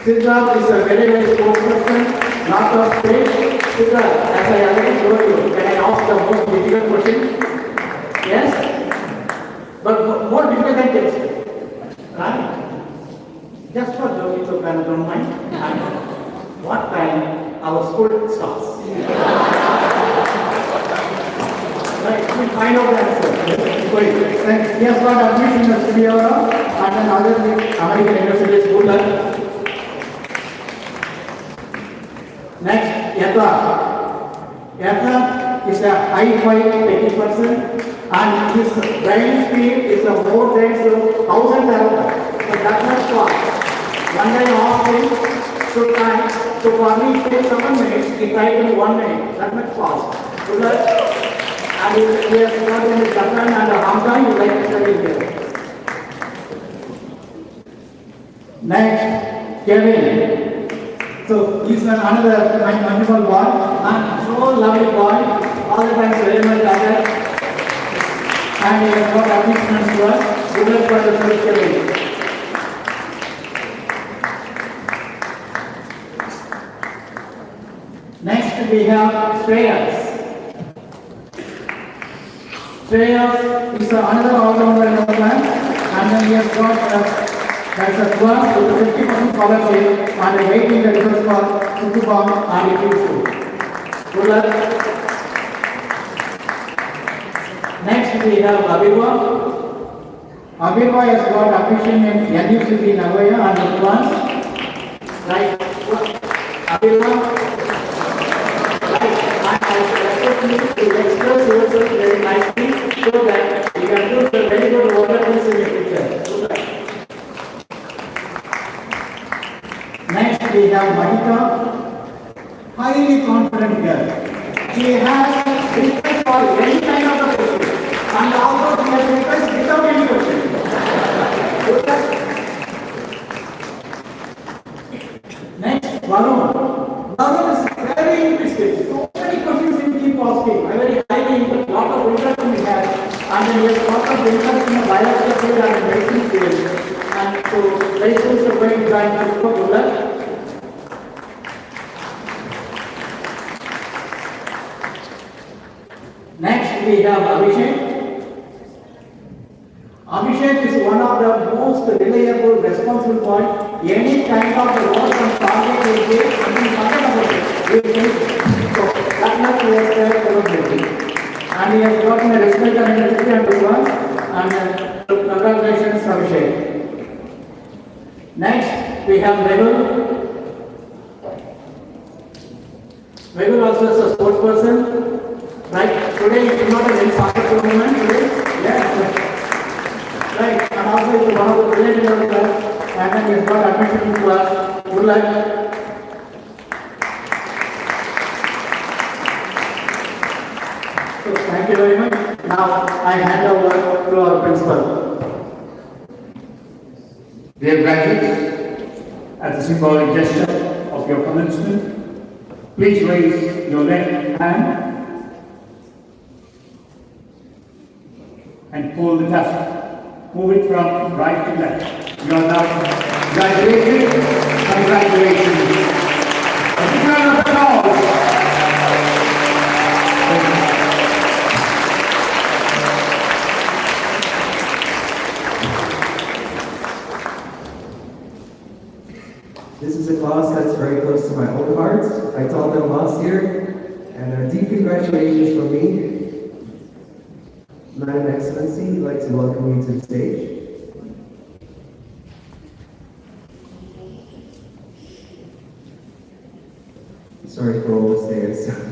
Siddharth is a very spokesperson, not of state. Siddharth, as I already told you, can I ask the most difficult question? Yes? But more difficult than this. Right? Just for joking, so kind of don't mind. And what time our school starts? Right, we find out the answer. Wait, he has got admission in the studio and then other American universities. Good luck. Next, Yatha. Yatha is a high-five techie person, and his brain speed is more than 1,000 terabytes. So that much fast. One day I asked him to time, so for me it takes 7 minutes, he typed in 1 minute, that much fast. So that, and he has got in Japan and Hong Kong, he like to study here. Next, Kevin. So he's another wonderful boy, and so lovely boy, all the time very much like and he has got achievements to us. Good luck for the future. Next we have Shreyas. Shreyas is another all-rounder in the class, and then he has got that's a class with a 50% scholarship and a waiting the results for Sukubam and Ikisu. Good luck. Next we have Abhiva. Abhiva has got admission in NUCB Nagoya and the class. Right. Abhiva. Right. And I request you to express yourself very nicely so that you can do the very good work in the future. Next we have Mahika, highly confident girl. She has request for any kind of a question, and also she has request without any question. Next, Varun. Varun is very interested. So many questions he keep asking. I very highly interested. Lot of interest we have, and then he has lot of interest in the biological field and the medicine field. And so very soon so going to join us for good luck. Next we have Abhishek. Abhishek is one of the most reliable, responsible boy. Any kind of the work and target he takes, and he forget about it. He will finish it. So that much he has their capability. And he has gotten a respect and integrity and advance. And congratulations, Abhishek. Next, we have Megul. Megul also is a sports person. Right, today you did not have any soccer tournament today. Yeah. Right, and also it's one of the brilliant in the class, and then he has got admission in class. Good luck. So thank you very much. Now I hand over to our principal. Dear graduates, as a symbolic gesture of your commencement, please raise your left hand and pull the tassel. Move it from right to left. You are now graduated. Congratulations. A big round of applause. This is a class that's very close to my own heart. I taught them last year, and a deep congratulations from me. Madam Excellency, I'd like to welcome you to the stage. Sorry for all the stairs.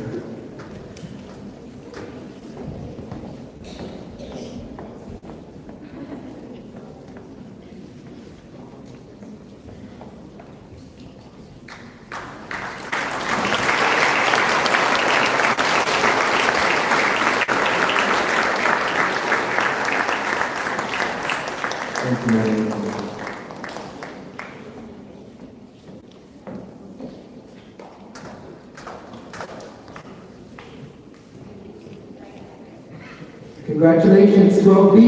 Thank you, Madam. Congratulations, 12B.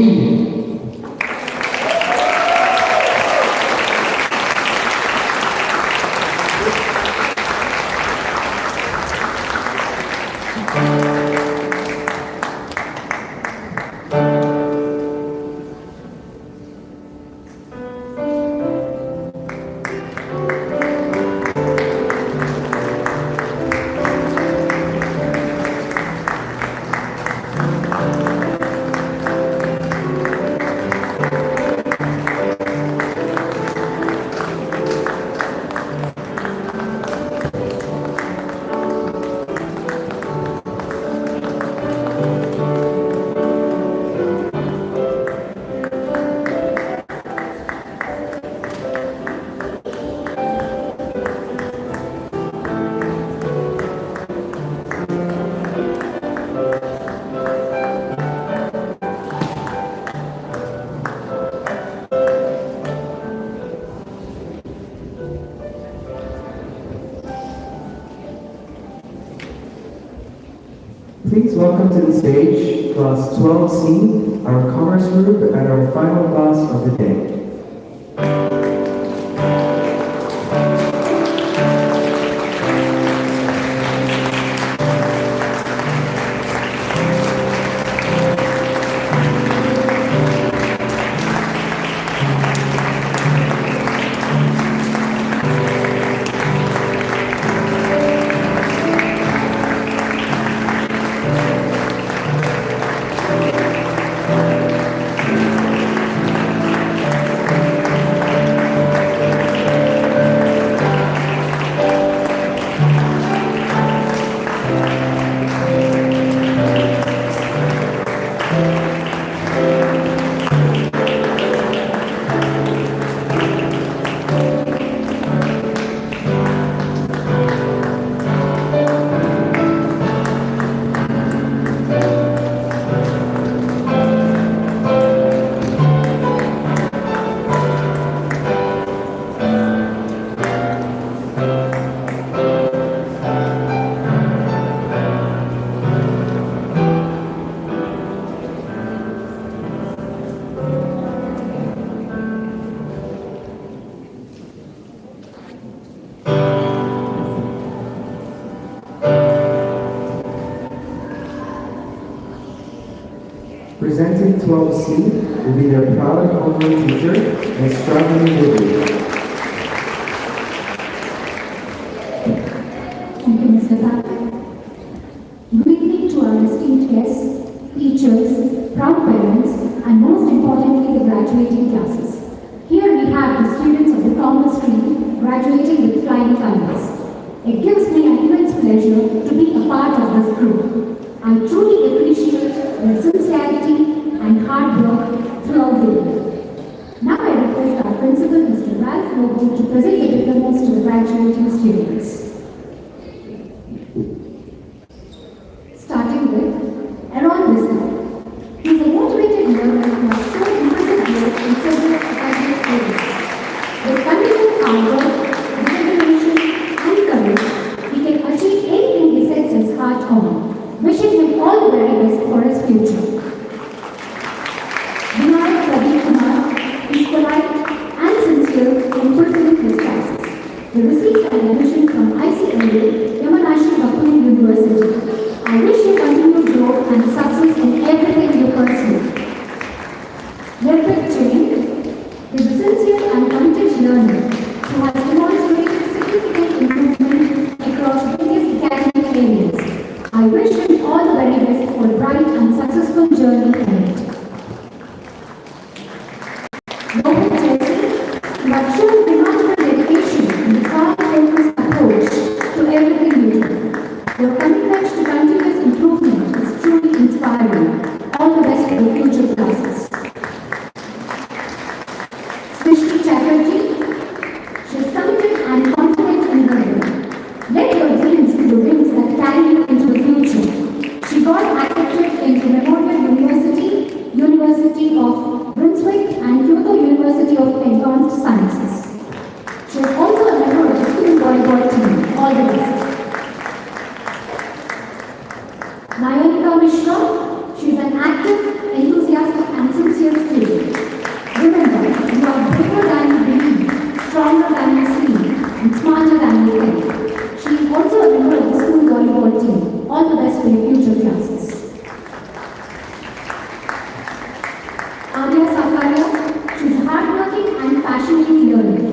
Please welcome to the stage Class 12C, our Commerce Group, and our final class of the day. Presenting 12C will be their proud homeroom teacher, Ms. Strawberry Woodley. Thank you, Mr. Patrick. Good evening to our esteemed guests, teachers, proud parents, and most importantly, the graduating classes. Here we have the students of the Commerce Stream graduating with flying colors. It gives me an immense pleasure to be a part of this group. I truly appreciate their sincerity and hard work throughout the year. Now I request our principal, Mr. Ralph Lobo, to present the diplomas to the graduating students. Starting with Aaron Wisner. He is a motivated learner who has shown impressive growth in several academic areas. With continued hard work, determination, and courage, he can achieve anything he sets his heart on. Wishing him all the very best for his future. Vinayak Pradeep Kumar is polite and sincere in fulfilling his tasks. He received an admission from ICLA, Yamanashi Bakuri University. I wish you continued growth and success in everything you pursue. Nirpit Jain is a sincere and committed learner who has demonstrated significant improvement across various academic areas. I wish him all the very best for a bright and successful journey ahead. Robert Chelsea, you have shown remarkable dedication and calm-focused approach to everything you do. Your commitment to continuous improvement is truly inspiring. All the best for the future classes. Srishti Chatterjee, she is committed and confident in her work. Let your dreams be the wings that carry you into the future. She got accepted into Memorial University, University of Brunswick, and Kyoto University of Advanced Sciences. She is also a member of the school volleyball team. All the best. Nayanika Mishra, she is an active, enthusiastic, and sincere student. Remember, you are braver than you believe, stronger than you seem, and smarter than you think. She is also a member of the school volleyball team. All the best for your future classes. Arya Sakaria, she is hardworking and passionately learning.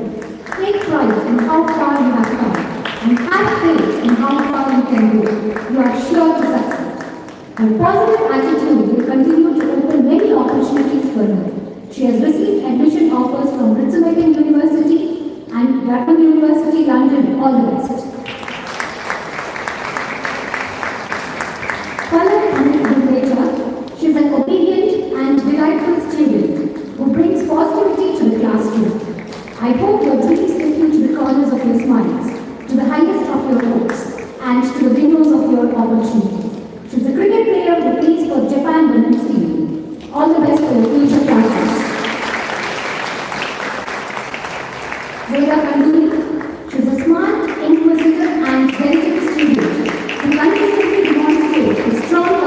Take pride in how far you have come and have faith in how far you can go. You are sure to succeed. Her positive attitude will continue to open many opportunities for her. She has received admission offers from Ritz-Carlton University and Durham University, London. All the best. Palak Amit Dudeja, she is an obedient and delightful student who brings positivity to the classroom. I hope your dreams take you to the corners of your smiles, to the highest of your hopes, and to the windows of your opportunities. She is a cricket player who plays for Japan women's team. All the best for your future classes. Veda Kanduri, she is a smart, inquisitive, and delicate student who consistently demonstrates a strong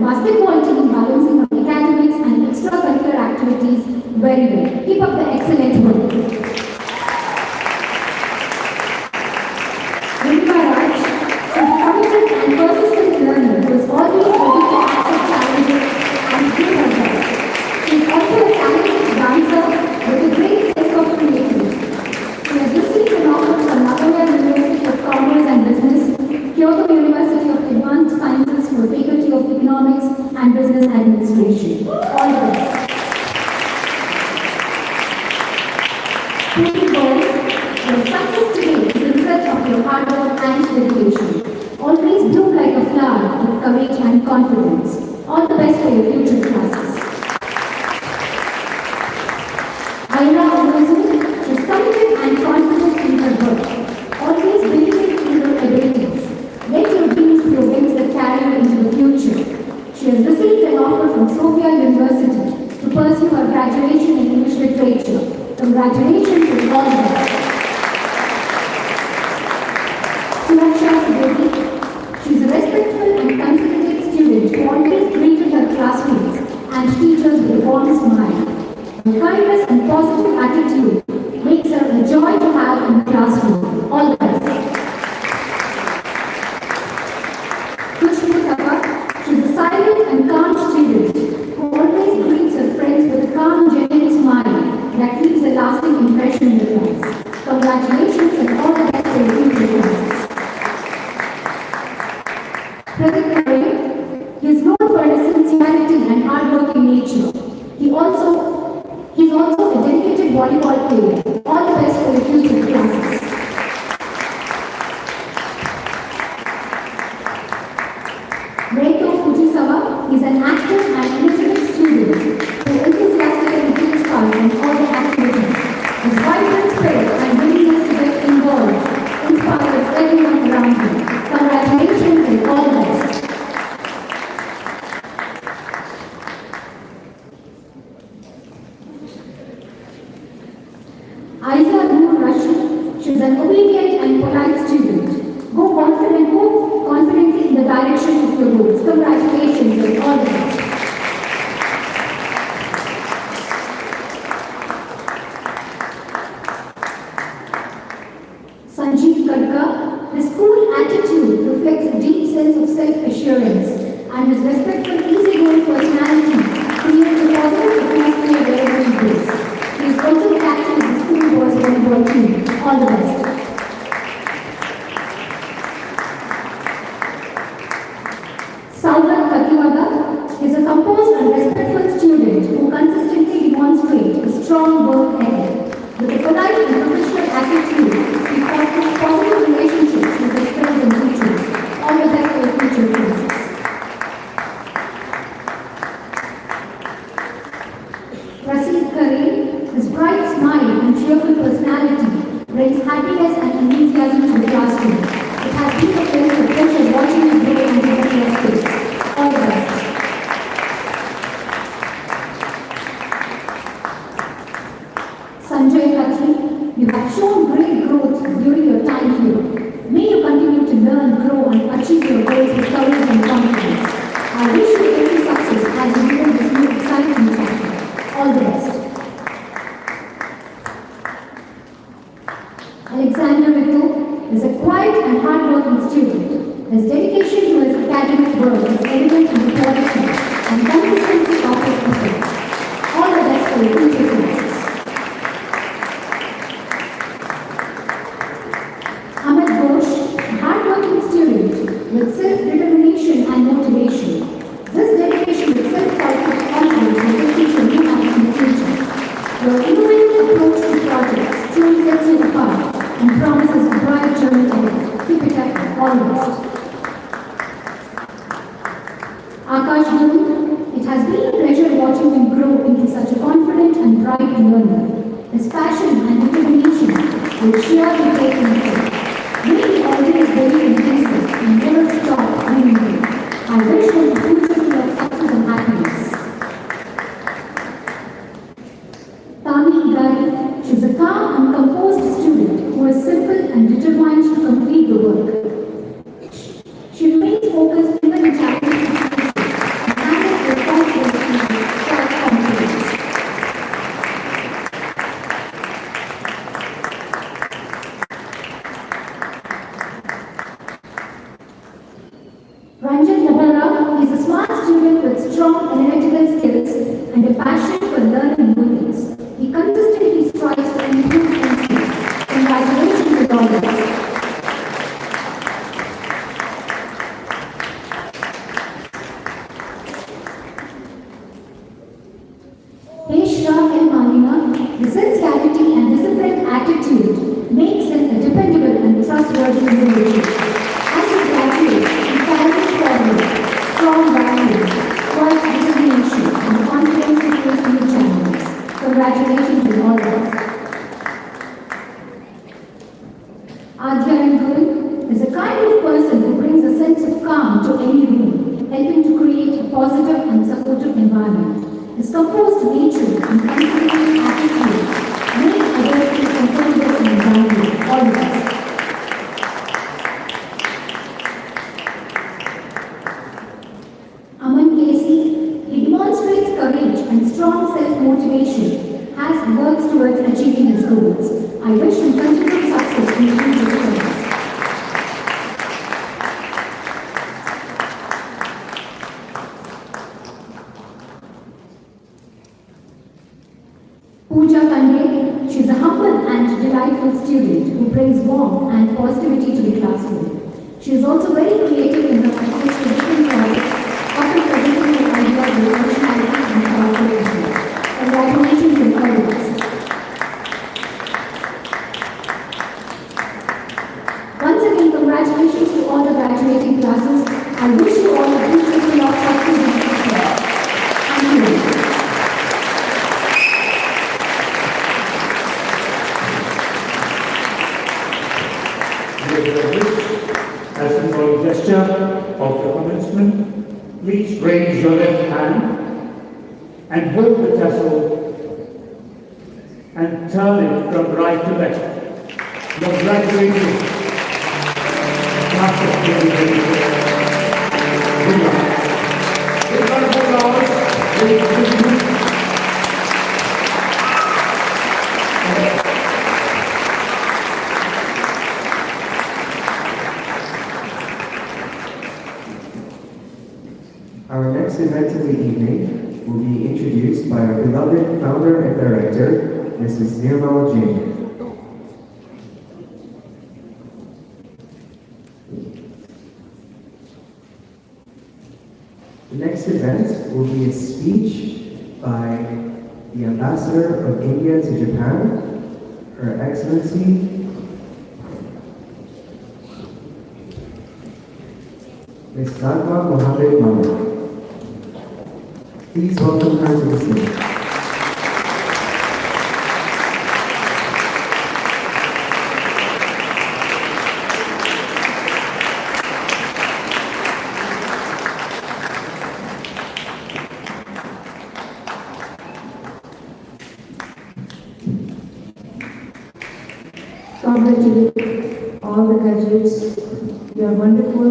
basketball team balancing on academics and extracurricular activities very well. Keep up the excellent work. Ritika Raj is a committed and persistent learner who is always ready to accept challenges and give her best. She is also a talented dancer with a great sense of creativity. She has received an offer from Nagoya University of Commerce and Business, Kyoto University of Advanced Sciences for the Faculty of Economics and Business Administration. All the best. Pretty boy, your success today is a result of your hard work and dedication. Always bloom like a flower with courage and confidence. All the best for your future classes. Aira Omazu, she is committed and confident in her work. Always believing in her abilities. Let your dreams be your wings that carry you into the future. She has received an offer from Sophia University to pursue her graduation in English Literature. Congratulations and all the best. Suraksha Sidoti, she is a respectful and considerate student who always greeted her classmates and teachers with a warm smile. Her kindness and positive attitude makes her a joy to have in the classroom. All the best. Kushmutaka, she is a silent and calm student who always greets her friends with a calm, genuine smile that leaves a lasting impression in their lives. Congratulations and all the best for your future classes. Pratik Nair, he is known for his sincerity and hard-working nature. He is also a dedicated volleyball player. All the best for your future classes. Reiko Fujisawa is an active and energetic student who enthusiastically takes part in all the activities. His vibrant spirit and willingness to get involved inspires everyone around him. Congratulations and all the best. Aiza Noor Rashid, she is an obedient and polite student. Go confidently in the direction of your goals. Congratulations and all the best. Sanjeev Kadka, his cool attitude reflects a deep sense of self-assurance, and his respectful, easygoing personality creates a positive atmosphere wherever he goes. He is also the captain of the school boys volleyball team. All the best. Saudat Katiwada is a composed and respectful student who consistently demonstrates a strong work ethic. With a polite and professional attitude, he fosters positive relationships with his friends and teachers. All the best for your future classes. Rasid Kareem, his bright smile and cheerful personality brings happiness and enthusiasm to the classroom. It has been a pleasure watching you grow and develop your skills. All the best. Sanjay Khatri, you have shown great growth during your time here. May you continue to learn, grow, and achieve your goals with courage and confidence. I wish you every success as you begin this new exciting chapter. All the best. Alexander Vito is a quiet and hard-working student. His dedication to his academic work is evident in the quality and consistency of his efforts. All the best for your future classes. Ahmed Ghosh, a hard-working student with self-determination and motivation. This dedication with self-confidence will take you to new heights in the future. Your innovative approach to projects truly sets you apart and promises a bright journey ahead. Keep it up, all the best. Akash Guru, it has been a pleasure watching him grow into such a confident and bright learner. His passion and determination will surely take him far. May he always believe in himself and never stop dreaming. I wish him a future full of success and happiness. Tami Igari, she is a calm and composed student who is simple and determined to complete the work. She remains focused even in challenging situations. and a passion for learning new things. He consistently strives to improve himself. Congratulations with all this. Shra and Malina, the sincerity and disciplined attitude makes him a dependable and trustworthy individual. As he graduates, he carries forward strong values, quiet determination, and confidence to face new challenges. Congratulations to all of us. Adhyaran Guru is a kind of person who brings a sense of calm to any room, helping to create a positive and supportive environment. His composed nature and considerate attitude make others feel comfortable and valued. All of us. Aman Casey, he demonstrates courage and strong self-motivation as he works towards achieving his goals. I wish him continued success in future studies. Pooja Kande, she is a humble and delightful student who brings warmth and positivity to the classroom. She is also very creative in her approach to different projects, often presenting her ideas with originality and cooperation. Congratulations and all of us. Once again, congratulations to all the graduating classes. I wish you all a future full of success and success. Thank you. As a symbolic gesture of the commencement, please raise your left hand and hold the tassel and turn it from right to left. Your graduating class of 2024. Good luck. Big round of applause, ladies and gentlemen. Our next event of the evening will be introduced by our beloved founder and director, Mrs. Nirmal Jain. The next event will be a speech by the Ambassador of India to Japan, Her Excellency Ms. Salma Mohammed Malik. Please welcome her to the stage. Congratulate all the graduates. You are wonderful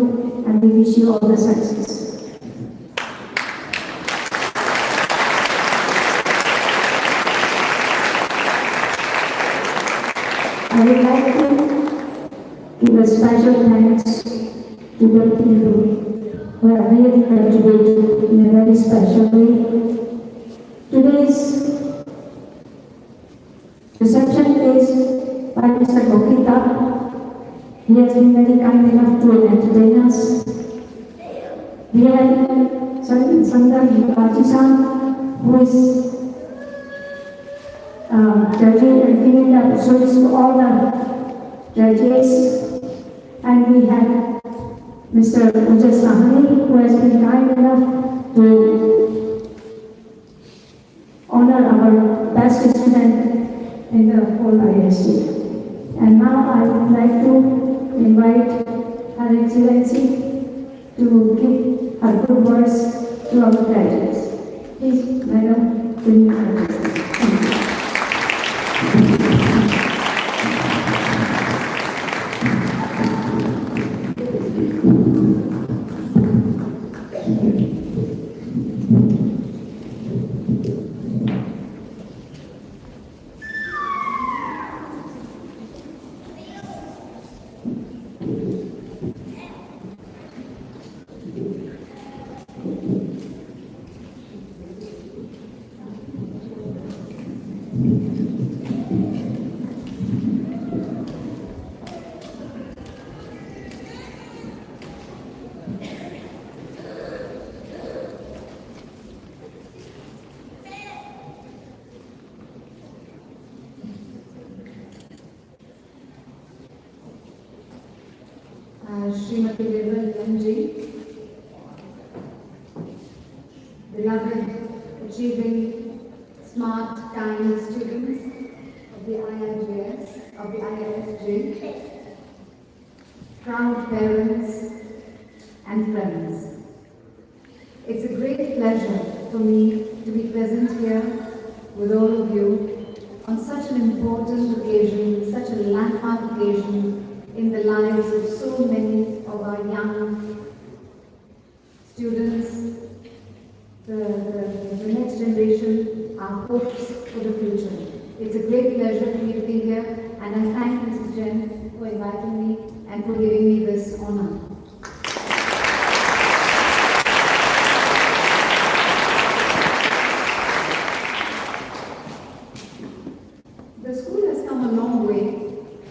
and we wish you all the success. I would like to give a special thanks to the people who have really contributed in a very special way. Today's reception is by Mr. Gokita. He has been very kind enough to entertain us. We have Sundar Rajisan, who is judging and giving the episodes to all the judges. And we have Mr. Ujjwal Sahani, who has been kind enough to honor our best student in the whole ISD. And now I would like to invite Her Excellency to give her good words to our graduates. Please, Madam, bring your address. Thank you. Srimati Devan, beloved, achieving, smart, kind students of the IIJS, of the IISJ, proud parents and friends. It's a great pleasure for me to be present here with all of you on such an important occasion, such a landmark occasion in the lives of so many of our young students, the next generation, our hopes for the future. It's a great pleasure for me to be here, and I thank Mrs. Jen for inviting me and for giving me this honor. The school has come a long way.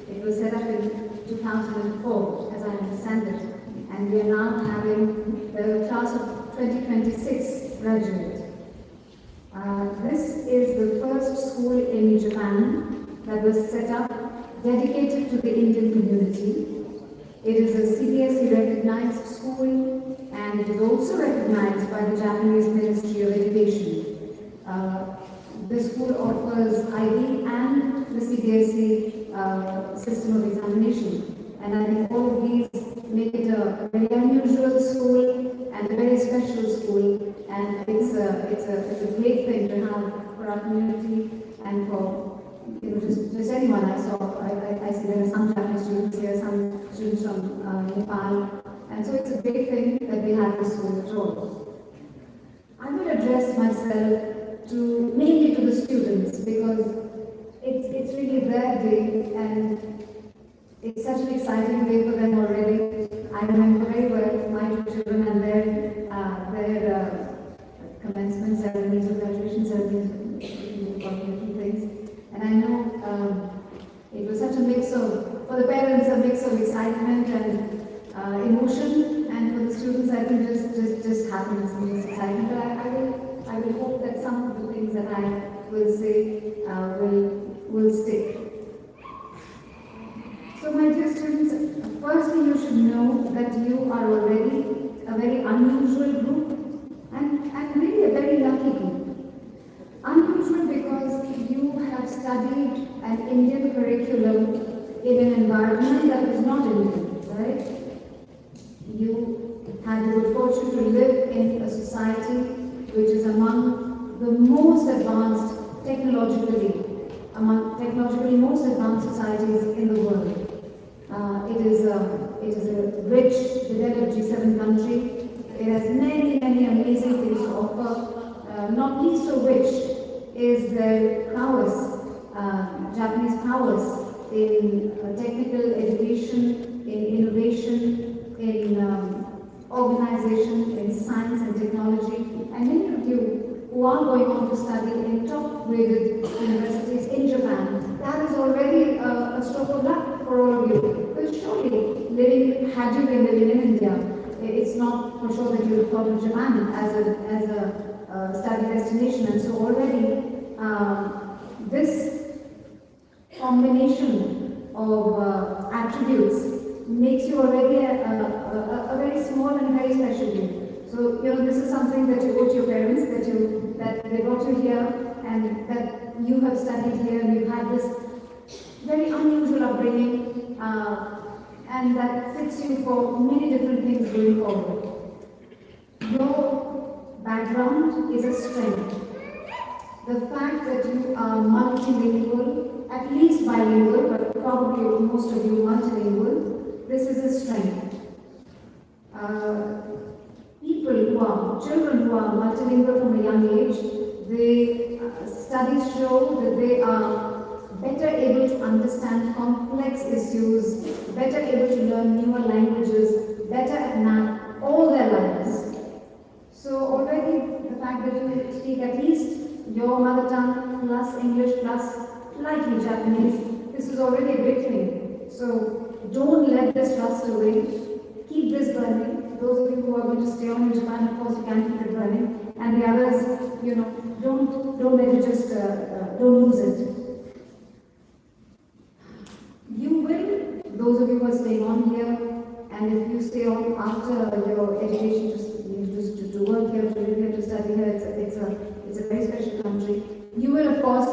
It was set up in 2004, as I understand it, and we are now having the class of 2026 graduate. This is the first school in Japan that was set up dedicated to the Indian community. It is a CBSE recognized school, and it is also recognized by the Japanese Ministry of Education. The school offers IB and the CBSE system of examination, and I think all of these make it a very unusual school and a very special school, and it's a great thing to have for our community and for just anyone. I see there are some Japanese students here, some students from Nepal, and so it's a great thing that we have this school at all. I will address myself mainly to the students, because it's really their day and it's such an exciting day for them already. I remember very well my two children and their commencement ceremonies or graduation ceremonies, different things. And I know it was such a mix of, for the parents, a mix of excitement and emotion, and for the students, I think just happiness and just excitement. But I will hope that some of the things that I will say will stick. So my dear students, firstly you should know that you are already a very unusual group and really a very lucky group. Unusual because you have studied an Indian curriculum in an environment that was not Indian, right? You had the good fortune to live in a society which is among the most advanced among technologically most advanced societies in the world. It is a rich, developed G7 country. It has many amazing things to offer, not least of which is their prowess, Japanese prowess in technical education, in innovation, in organization, in science and technology. And many of you who are going on to study in top-graded universities in Japan, that is already a stroke of luck for all of you. Because surely, had you been living in India, it's not for sure that you would have thought of Japan as a study destination. And so already, this combination of attributes makes you already a very small and very special group. So, this is something that you owe to your parents, that they brought you here, and that you have studied here, and you've had this very unusual upbringing, and that fits you for many different things going forward. Your background is a strength. The fact that you are multilingual, at least bilingual, but probably most of you multilingual, this is a strength. Children who are multilingual from a young age, studies show that they are better able to understand complex issues, better able to learn newer languages, better at math all their lives. So already the fact that you speak at least your mother tongue plus English plus likely Japanese, this is already a big thing. So don't let this rust away. Keep this burning. Those of you who are going to stay on in Japan, of course, you can keep it burning. And the others, don't let it just, don't lose it. You will, those of you who are staying on here, And if you stay on after your education to work here, to live here, to study here, it's a very special country. You will, of course,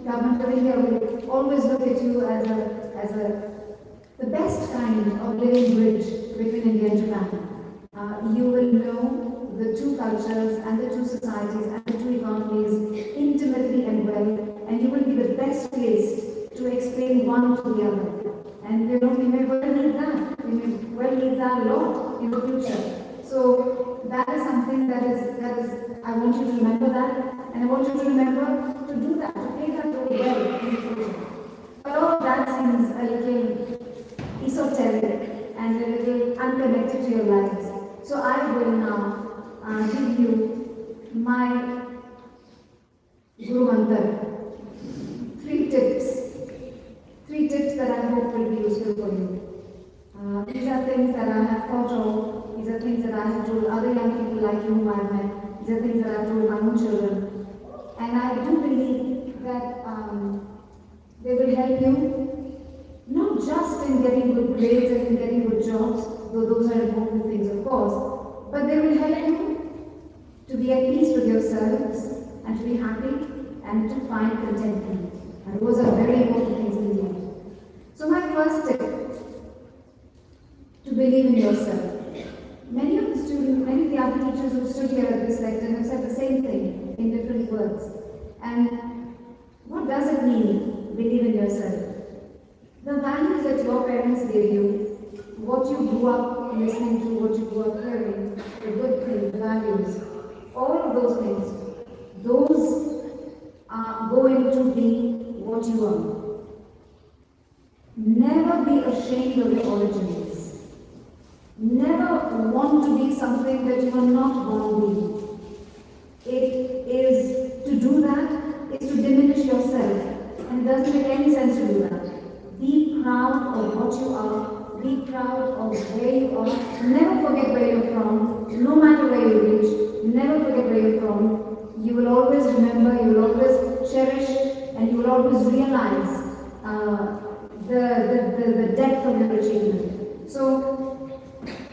government of India will always look at you as the best kind of living bridge between India and Japan. You will know the two cultures and the two societies and the two economies intimately and well, and you will be the best placed to explain one to the other. And we may well need that. We may well need that a lot in the future. So that is something that is I want you to remember that, and I want you to remember to do that, to play that role well in the future. But all of that seems a little esoteric and a little unconnected to your lives. So I will now give you my Guru Mantra. 3 tips that I hope will be useful for you. These are things that I have thought of. These are things that I have told other young people like you whom I have met. These are things that I have told my own children. And I do believe that they will help you, not just in getting good grades and in getting good jobs, though those are important things of course, but they will help you to be at peace with yourselves and to be happy and to find contentment. And those are very important things in the life. So my first tip, to believe in yourself. Many of the other teachers who stood here at this lectern have said the same thing in different words. And what does it mean, believe in yourself? The values that your parents gave you, what you grew up listening to, what you grew up hearing, the good things, the values, all of those things, those are going to be what you are. Never be ashamed of your origins. Never want to be something that you are not born to be. It is to do that is to diminish yourself, and it doesn't make any sense to do that. Be proud of what you are. Be proud of where you are. Never forget where you're from. No matter where you reach, never forget where you're from. You will always remember. You will always cherish, and you will always realize the depth of your achievement. So,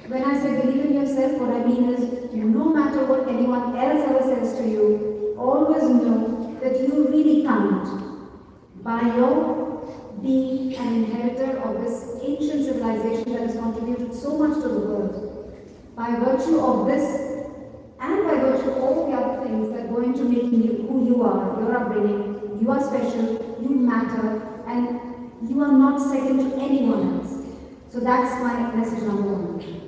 when I say believe in yourself, what I mean is no matter what anyone else ever says to you, always know that you really count by your being an inheritor of this ancient civilization that has contributed so much to the world. By virtue of this, and by virtue of all the other things that go into making you who you are, your upbringing, you are special, you matter, and you are not second to anyone else. So that's my message number 1.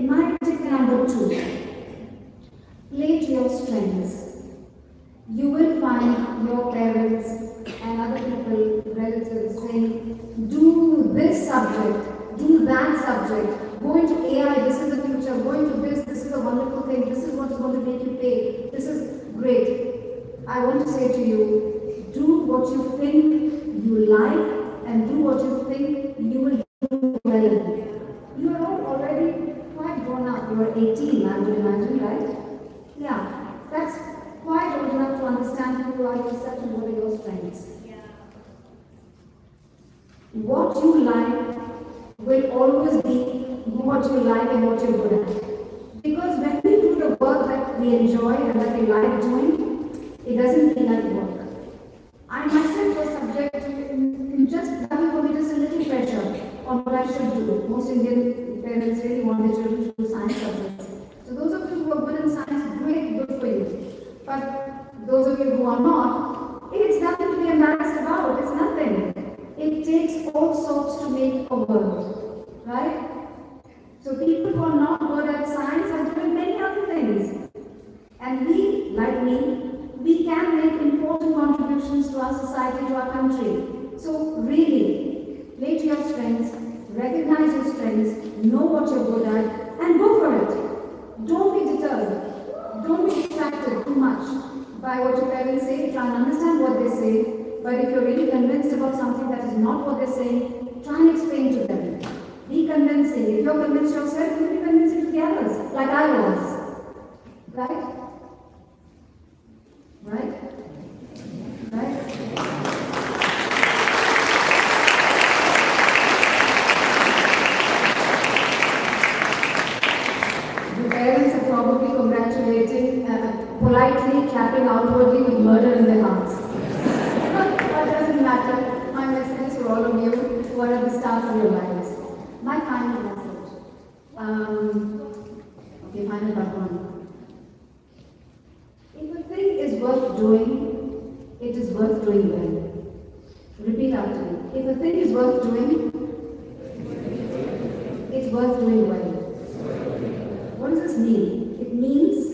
My tip number 2, play to your strengths. You will find your parents and other people, relatives saying, do this subject, do that subject, go into AI, this is the future, go into this is a wonderful thing, this is what's going to make you pay, this is great. I want to say to you, do what you think you like and do what you think you will do well in. You are all already quite grown up. You are 18, I would imagine, right? Yeah, that's quite old enough to understand who you are yourself and what are your strengths. What you like will always be what you like and what you're good at. Because when we do the work that we enjoy and that we like doing, it doesn't feel like work. I myself was subject to just having for me just a little pressure on what I should do. Most Indian parents really want their children to do science subjects. So those of you who are good in science, great, good for you. But those of you who are not, it's nothing to be embarrassed about. It's nothing. It takes all sorts to make a world, right? So people who are not good at science are doing many other things. And we, like me, we can make important contributions to our society, to our country. So really, play to your strengths, recognize your strengths, know what you're good at, and go for it. Don't be deterred. Don't be distracted too much by what your parents say. Try and understand what they say. But if you're really convinced about something that is not what they're saying, try and explain to them. Be convincing. If you're convinced yourself, you'll be convincing to the others, like I was. Right? Right? Right? quietly clapping outwardly with murder in their hearts. That doesn't matter. My message is for all of you who are at the start of your lives. My final message. Okay, final but one. If a thing is worth doing, it is worth doing well. Repeat after me. If a thing is worth doing, it's worth doing well. What does this mean? It means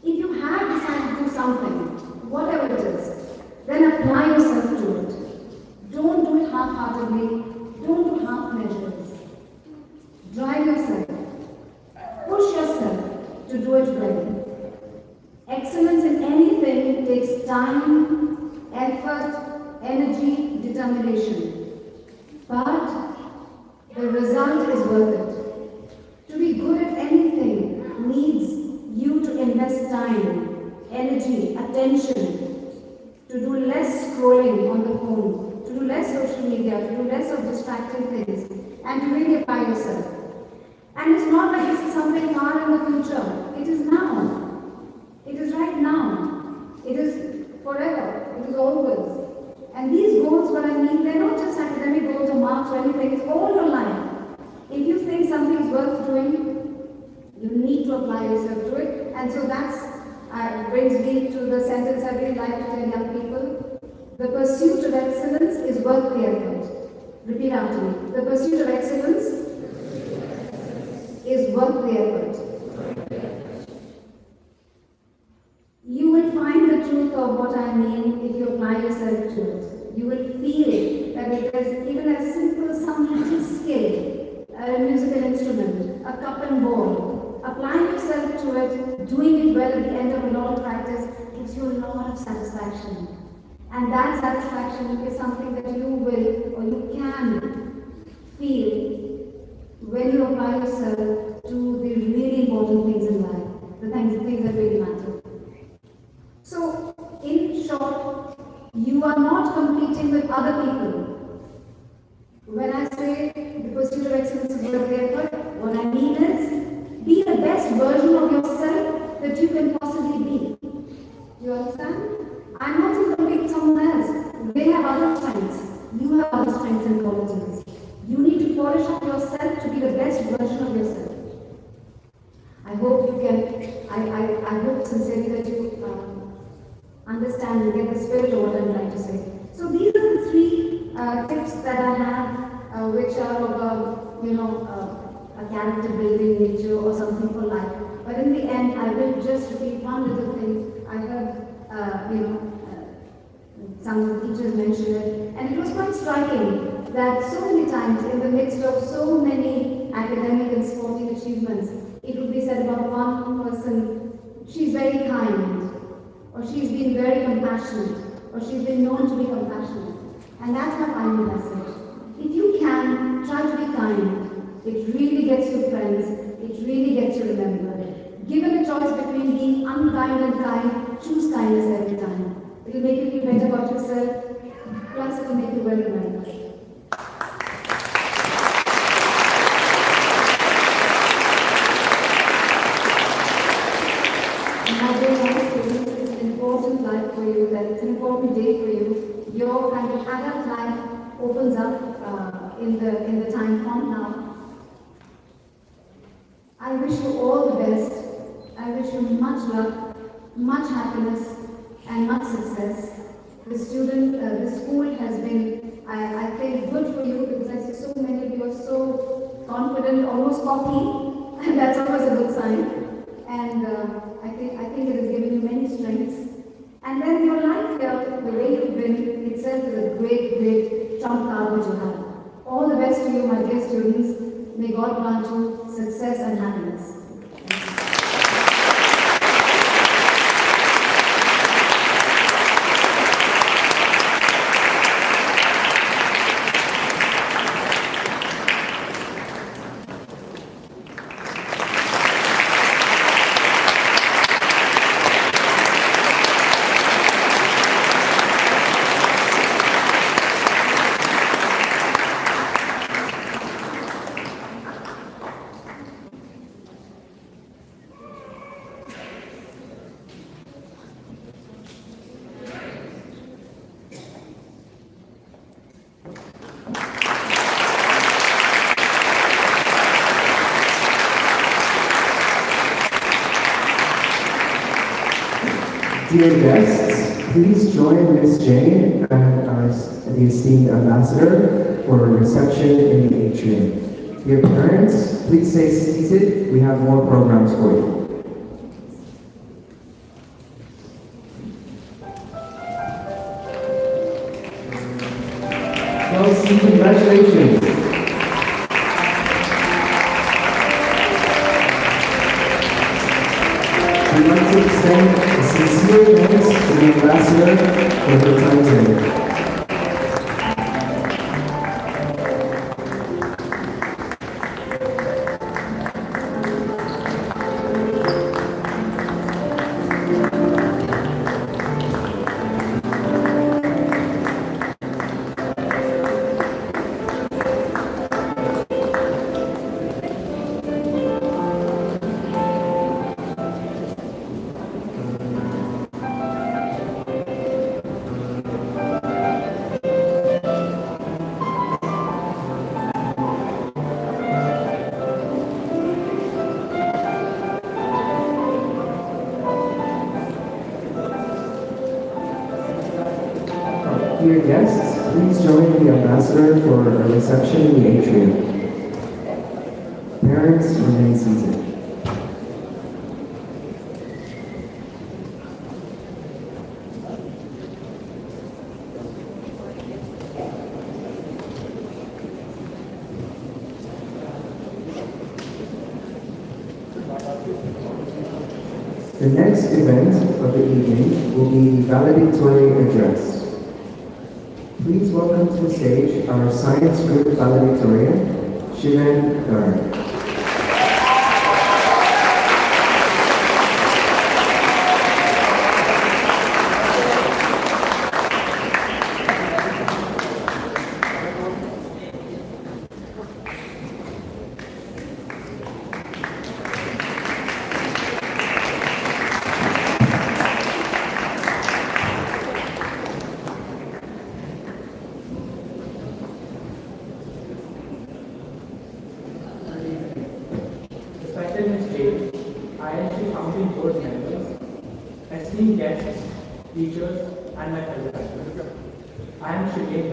if you have decided to do something, whatever it is, then apply yourself to it. Don't do it half-heartedly. Don't do half measures. Drive yourself. Push yourself to do it well. Excellence in anything takes time, effort, energy, determination. But the result is worth it. To be good at anything needs you to invest time, energy, attention, to do less scrolling on the phone, to do less social media, to do less of distracting things, and to really apply yourself. And it's not like this is something far in the future. It is now. It is right now. It is forever. It is always. And these goals, what I mean, they're not just academic goals or marks or anything, it's all your life. If you think something is worth doing, you need to apply yourself to it. And so that brings me to the sentence I really like to tell young people. The pursuit of excellence is worth the effort. Repeat after me. The pursuit of excellence is worth the effort. You will find the truth of what I mean if you apply yourself to it. You will feel that it is even as simple as some little skill, a musical instrument, a cup and ball. Applying yourself to it, doing it well at the end of a lot of practice gives you a lot of satisfaction. And that satisfaction is something that you will or you can feel when you apply yourself to the really important things in life, the things that really matter. So, in short, you are not competing with other people. When I say the pursuit of excellence is worth the effort, what I mean is be the best version of yourself that you can possibly be. Do you understand? I'm not saying compete with someone else. They have other strengths. You have other strengths and qualities. You need to polish up yourself to be the best version of yourself. I hope you can, I hope sincerely that you understand and get the spirit of what I'm trying to say. So these are the three tips that I have, which are of a character building nature or something for life. But in the end, I will just repeat one little thing. I heard, some of the teachers mention it, and it was quite striking that so many times in the midst of so many academic and sporting achievements, it would be said about one person, she's very kind, or she's been very compassionate, or she's been known to be compassionate. And that's my final message. If you can, try to be kind. It really gets you friends. It really gets you remembered. Given a choice between being unkind and kind, choose kindness every time. It will make you feel better about yourself, plus it will make you well remembered. My dear students, it's an important life for you, that it's an important day for you. Your kind of adult life opens up in the time from now. I wish you all the best. I wish you much luck, much happiness, and much success. The school has been, I think, good for you, because I see so many of you are so confident, almost cocky, and that's always a good sign. And I think it has given you many strengths. And then your life here, the way you've been, itself is a great, great trump card that you have. All the best to you, my dear students. May God grant you success and happiness. Dear guests, please join Ms. Jane and the esteemed ambassador for a reception in the atrium. Dear parents, please stay seated. We have more programs for you. Kelsey, congratulations. We'd like to extend a sincere thanks to the ambassador for her time today. Dear guests, please join the ambassador for a reception in the atrium. Parents, remain seated. The next event of the evening will be the valedictorian address. Please welcome to the stage our science group valedictorian, Shivan Garg. esteemed guests, teachers, and my fellow graduates. I am Shivan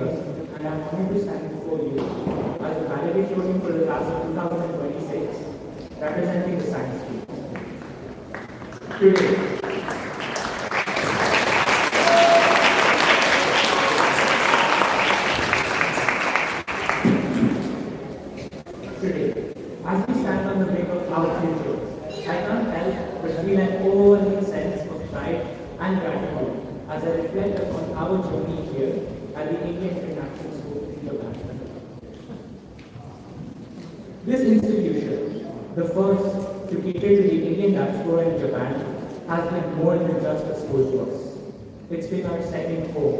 and I am honored to stand before you as the valedictorian for the class of 2026, representing the science stream. Today, as we stand on the brink of our future, I can't help but feel an overwhelming sense of pride and gratitude as I reflect upon our journey here at the Indian International School in Japan. This institution, the first to cater to the Indian diaspora in Japan, has been more than just a school to us. It's been our second home,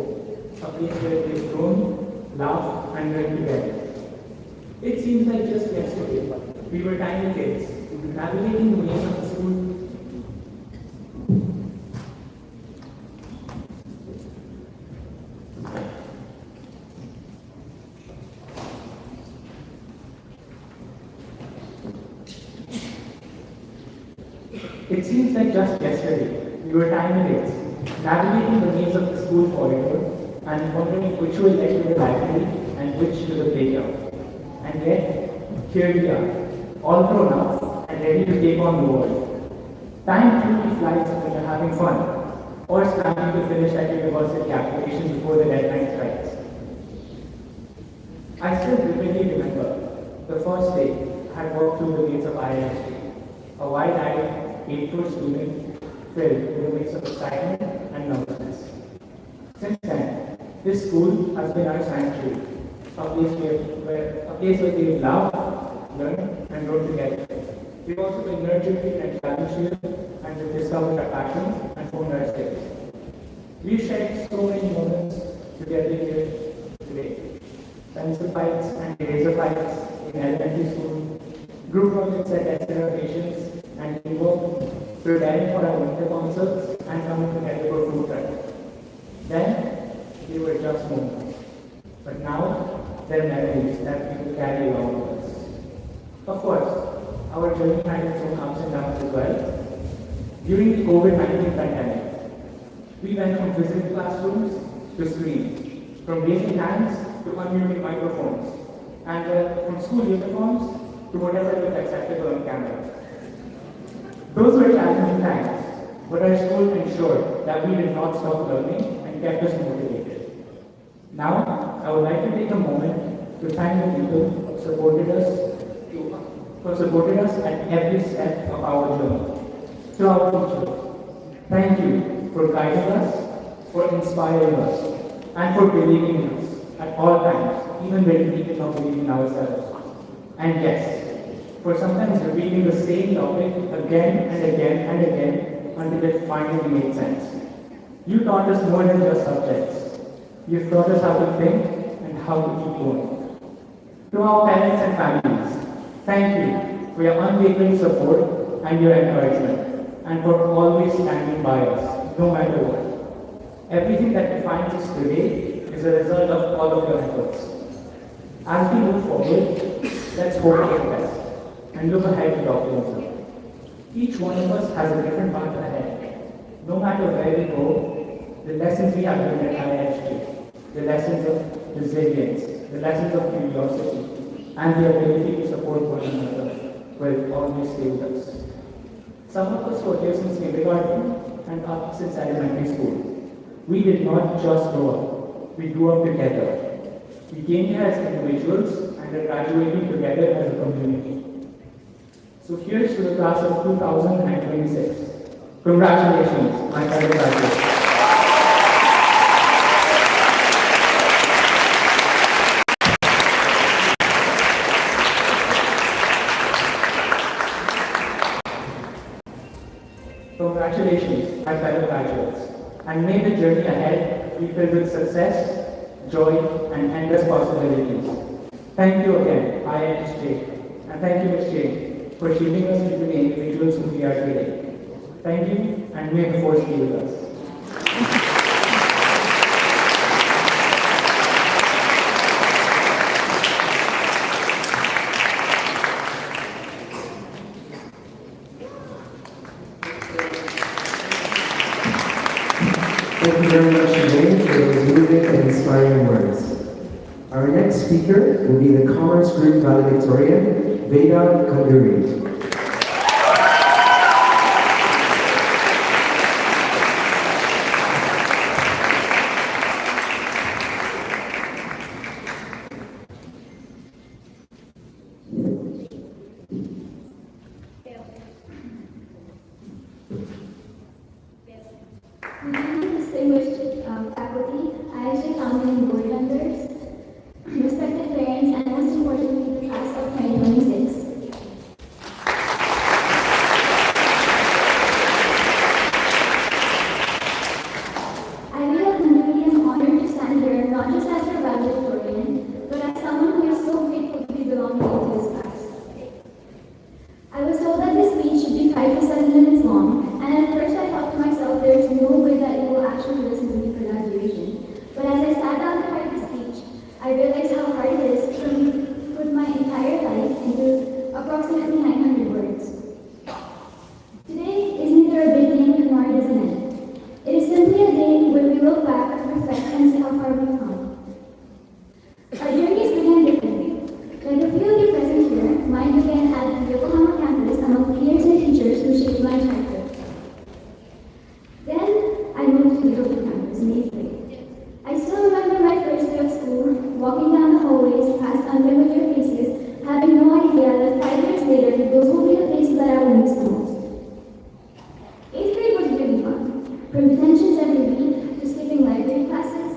a place where we've grown, laughed, and learned together. It seems like just yesterday, we were tiny kids, navigating the ways of the school. It seems like just yesterday, we were tiny kids, navigating the maze of the school corridor and wondering which will lead to the library and which to the playground. And yet, here we are, all grown up and ready to take on the world. Time truly flies when you're having fun, or scrambling to finish that university application before the deadline strikes. I still vividly remember the first day I had walked through the gates of IIST, a wide-eyed, 8-foot student filled with a mix of excitement and nervousness. Since then, this school has been our sanctuary, a place where we laugh, learn, and grow together. We've also been nurtured and challenged here, and we've discovered our passions and honed our skills. We've shared so many moments together here today. Pencil fights and eraser fights in elementary school, group projects that tested our patience and teamwork, preparing for our winter concerts, and coming together for food truck. Then, they were just moments. But now, they're memories that we will carry along with us. Of course, our journey had its own ups and downs as well. During the COVID-19 pandemic, We went from visiting classrooms to screens, from raising hands to unmuting microphones, and from school uniforms to whatever was acceptable on camera. Those were challenging times, but our school ensured that we did not stop learning and kept us motivated. Now, I would like to take a moment to thank the people who supported us at every step of our journey. To our teachers, thank you for guiding us, for inspiring us, and for believing in us at all times, even when we did not believe in ourselves. And yes, for sometimes repeating the same topic again and again and again until it finally made sense. You taught us more than just subjects. You've taught us how to think and how to keep going. To our parents and families, thank you for your unwavering support and your encouragement, and for always standing by us, no matter what. Everything that defines us today is a result of all of your efforts. As we move forward, let's hope for the best and look ahead with optimism. Each one of us has a different path ahead. No matter where we go, the lessons we have learned at IHG, the lessons of resilience, the lessons of curiosity, and the ability to support one another will always stay with us. Some of us were here since kindergarten and up since elementary school. We did not just grow up, we grew up together. We came here as individuals and are graduating together as a community. So here's to the class of 2026. Congratulations, my fellow graduates. Congratulations, my fellow graduates, and may the journey ahead be filled with success, joy, and endless possibilities. Thank you again, IHJ, and thank you, Ms. Jane, for shaping us into the individuals who we are today. Thank you, and may the force be with us. Thank you very much, Jane, for those moving and inspiring words. Our next speaker will be the Commerce Group Valedictorian, Valedictorian. Distinguished faculty, IHG family and board members, respected parents, and most importantly, the class of 2026. I feel the duty and honor to stand here not just as your valedictorian, but as someone who is so grateful to be belonging to this class. I was told that this speech should be 5 to 7 minutes long, and at first I thought to myself, there is no way that you will actually listen to me for graduation. But as I sat down to write the speech, I realized how hard it is for me to put my entire life into approximately 900 words. Today is neither a beginning nor it is an end. It is simply a day where we look back, reflect, and see how far we've come. Our journeys began differently. Like a few of you present here, mine began at the Yokohama campus among peers and teachers who shaped my childhood. Then I moved to the Tokyo campus in 8th grade. I still remember my first day of school, walking down the hallways past unfamiliar faces, having no idea that 5 years later, those will be the faces that I will miss the most. 8th grade was really fun. From detentions every week, to skipping library classes,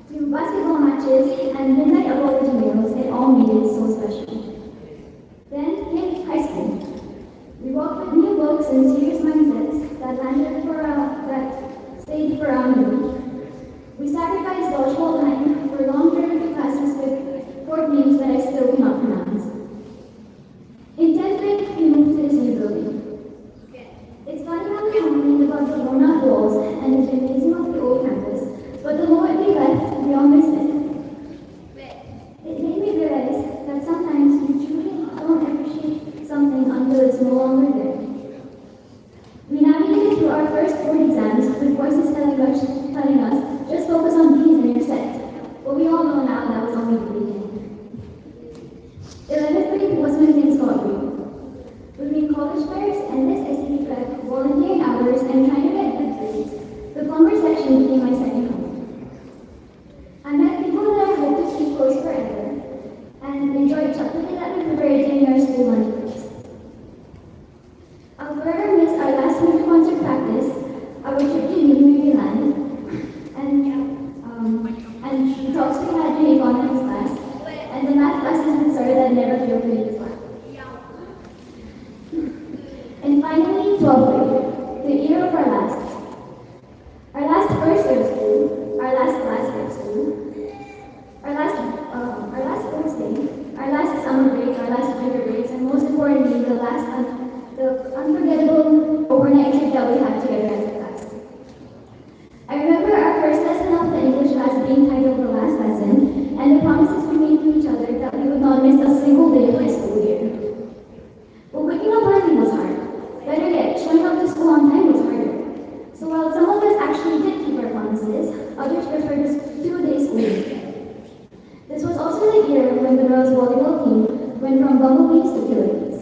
to basketball matches, and midnight apology meals, it all made it so special. Then came high school. We walked with new books and serious mindsets that stayed for around a week. We sacrificed dodgeball time for long journey classes with port names that I still cannot pronounce. In 10th grade, we moved to this new building. It's funny how we complained about the worn-out walls and the gymnasium of the old campus, but the moment we left, we all missed it. It made me realize that sometimes you truly don't appreciate something until it's no longer there. We navigated through our first board exams with voices telling us first day of school, our last day of school, our last sports day, our last summer break, our last winter breaks, and most importantly, the unforgettable overnight trip that we had together as a class. I remember our first lesson of the English class being titled The Last Lesson, and the promises we made to each other that we would not miss a single day of high school year. But waking up early was hard. Better yet, showing up to school on time was harder. So while some of us actually did keep our promises, others preferred a 2-day school week. This was also the year when the girls' volleyball team went from bumblebees to killer bees.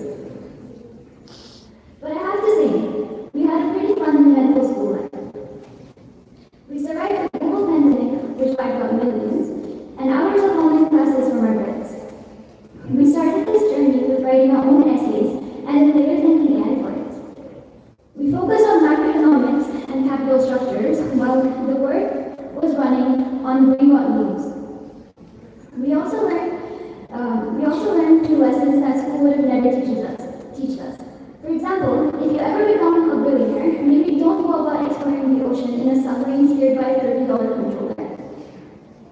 But I have to say, we had a pretty fun and eventful school life. We survived the global pandemic, which wiped out millions, and hours of online classes from our beds. We started this journey with writing our own essays and then later thanking AI for it. We focused on macroeconomics and capital structures while the work was running on Bring What News. We also learned 2 lessons that school would have never teach us. For example, if you ever become a billionaire, maybe don't go about exploring the ocean in a submarine steered by a $30 controller.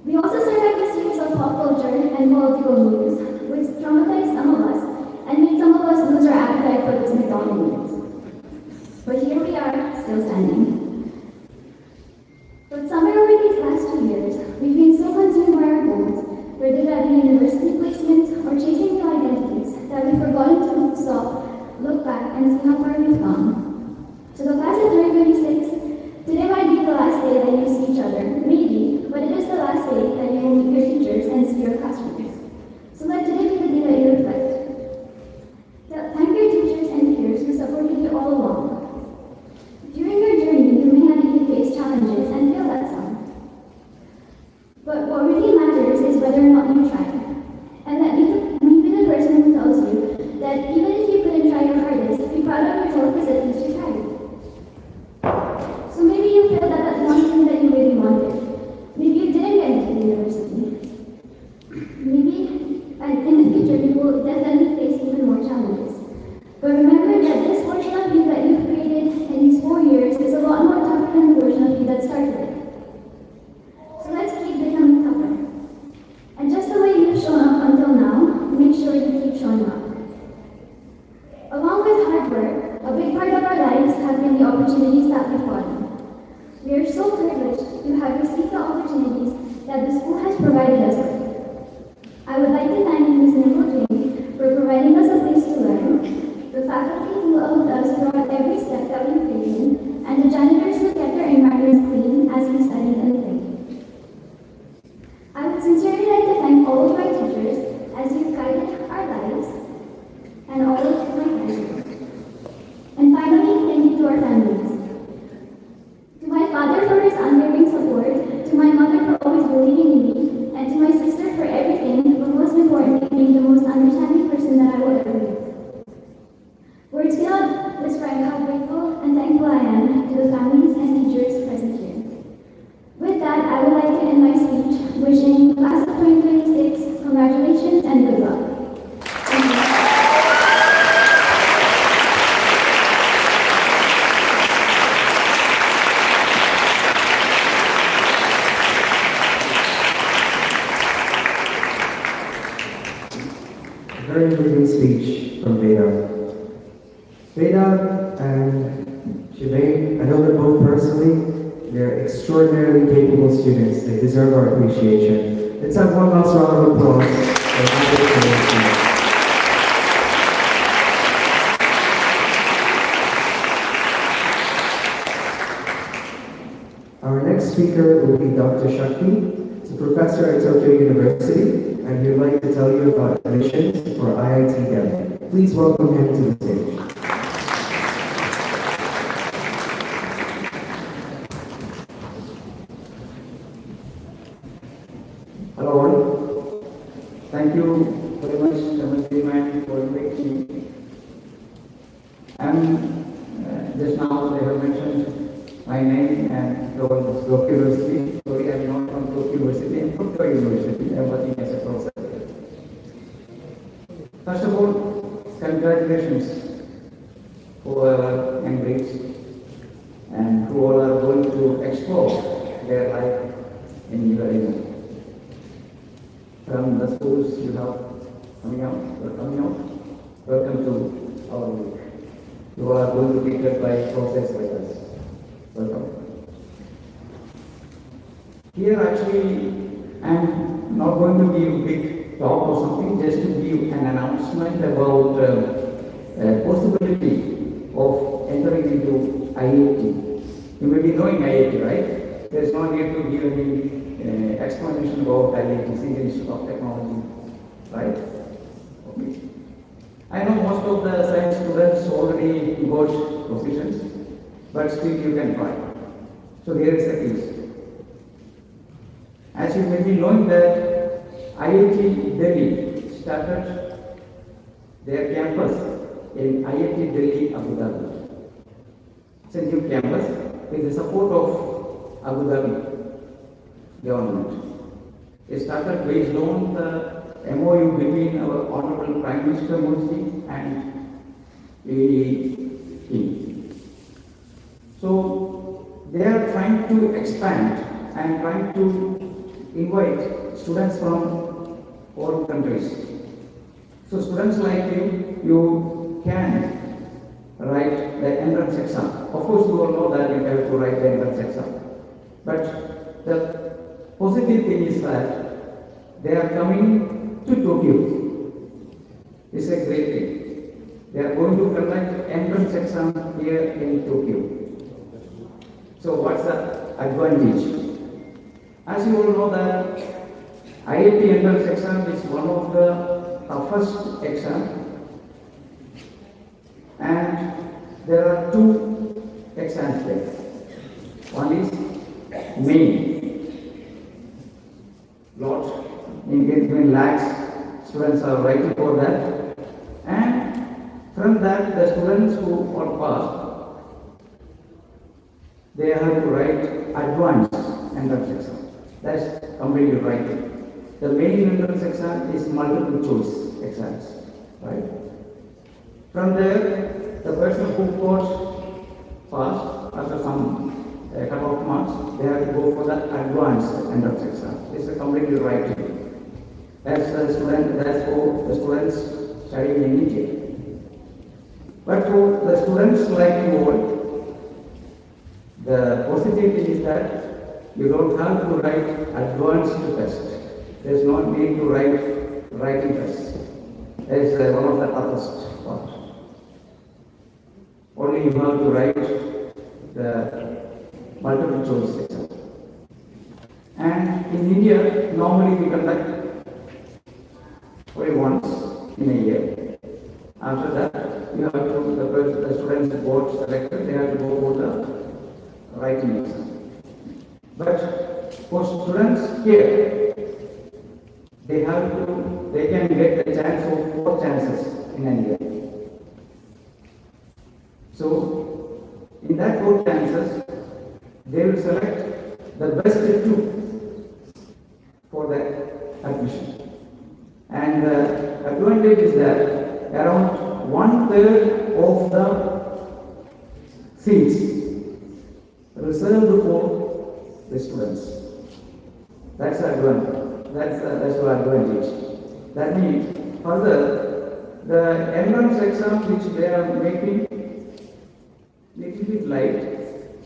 We also survived a series of pop culture and political news, which traumatized some of us and made some of us lose our appetite for those McDonald's meals. But here we are, still standing. But somewhere over these last 2 years, we've been so consumed by our goals, whether that be university placement or chasing new identities, that we've forgotten to stop, look back, and see how far we've come. To the class of 2026, today might be the last day that you see each other, maybe, but it is the last day that you will meet your teachers and see your classrooms. So let today be the day that you reflect. Thank your teachers and peers who supported you all along. During your journey, you may have even faced challenges and feel let down. But what really matters is whether or not you tried. And let me be the person who tells you that even if you couldn't try your hardest, be proud of yourself because at least you tried. So maybe you feel that that one thing that you really wanted. Maybe you didn't get into the university. Maybe, and in the future, you will definitely face even more challenges. But remember that this version of you that you've created in these 4 years is a lot more tougher than the version of you that started it. So let's keep becoming tougher. And just the way you've shown up until now, make sure you keep showing up. Along with hard work, a big part of our lives have been the opportunities that we've gotten. We are so privileged to have received the opportunities that the school has provided us with. I would like to thank Ms. Nimble Jane for providing us a place to learn, the faculty who helped us throughout every step that we've taken, and the janitors who kept our environments clean as we studied and played. I would sincerely like to thank all of my teachers as you've guided our lives, and all of my friends. And finally, thank you to our families. To my father for his unwavering support, to my mother for always believing in me, and to my sister for everything, but most importantly, being the most understanding person that I will ever meet. Words cannot describe how grateful and thankful I am to the families and teachers present here. With that, I would like to end my speech wishing the class of 2026 congratulations and good luck. Thank you. Very moving speech from Veda. Veda and Shivane, I know them both personally. They're extraordinarily capable students. They deserve our appreciation. Let's have one last round of applause for Valedictorian. Our next speaker will be Dr. Shakti. He's a professor at Tokyo University, and he would like to tell you about admissions for IIT Delhi. Please welcome him to the stage. Hello all. Thank you very much, Mr. Man, for inviting me. Just now they have mentioned my name and told Tokyo University. Sorry, I am not from Tokyo University, I am from Tokyo University. I am working as a professor. First of all, congratulations for our young breeds and who all are going to explore their life in UAE. From the schools you have coming out, welcome to our week. You are going to be treated by process like us. Welcome. Here actually, I'm not going to give a big talk or something, just to give an announcement about possibility of entering into IIT. You may be knowing IIT, right? There's no need to give any explanation about IIT, Single Institute of Technology, right? Okay. I know most of the science students already got positions, but still you can try. So here is the case. As you may be knowing that IIT Delhi started their campus in IIT Delhi, Abu Dhabi. It's a new campus with the support of Abu Dhabi government. It started based on the MOU between our Honorable Prime Minister Modi and AEE. So they are trying to expand and trying to invite students from all countries. So students like you can write the entrance exam. Of course, you all know that you have to write the entrance exam. But the positive thing is that they are coming to Tokyo. It's a great thing. They are going to conduct entrance exam here in Tokyo. So what's the advantage? As you all know that IIT entrance exam is one of the toughest exam, and there are two exams there. One is main. Lots, in lakhs, students are writing for that, and from that the students who are passed, they have to write advanced entrance exam. That's completely right. The main entrance exam is multiple choice exams, right? From there, the person who got passed after some couple of marks, they have to go for the advanced entrance exam. It's a completely right. That's for the students studying in India. But for the students like you all, the positive thing is that you don't have to write advanced test. There's no need to write writing test. It's one of the toughest part. Only you have to write the multiple choice exam. And in India, normally we conduct only once in a year. After that, you have to, the students board selected, they have to go for the writing exam. But for students here, they can get the chance of 4 chances in a year. So, in that 4 chances, they will select the best 2 for the admission. And the advantage is that around 1/3 of the seats reserved for the students. That's the advantage. That's the advantage. That means further, the entrance exam which they are making little bit light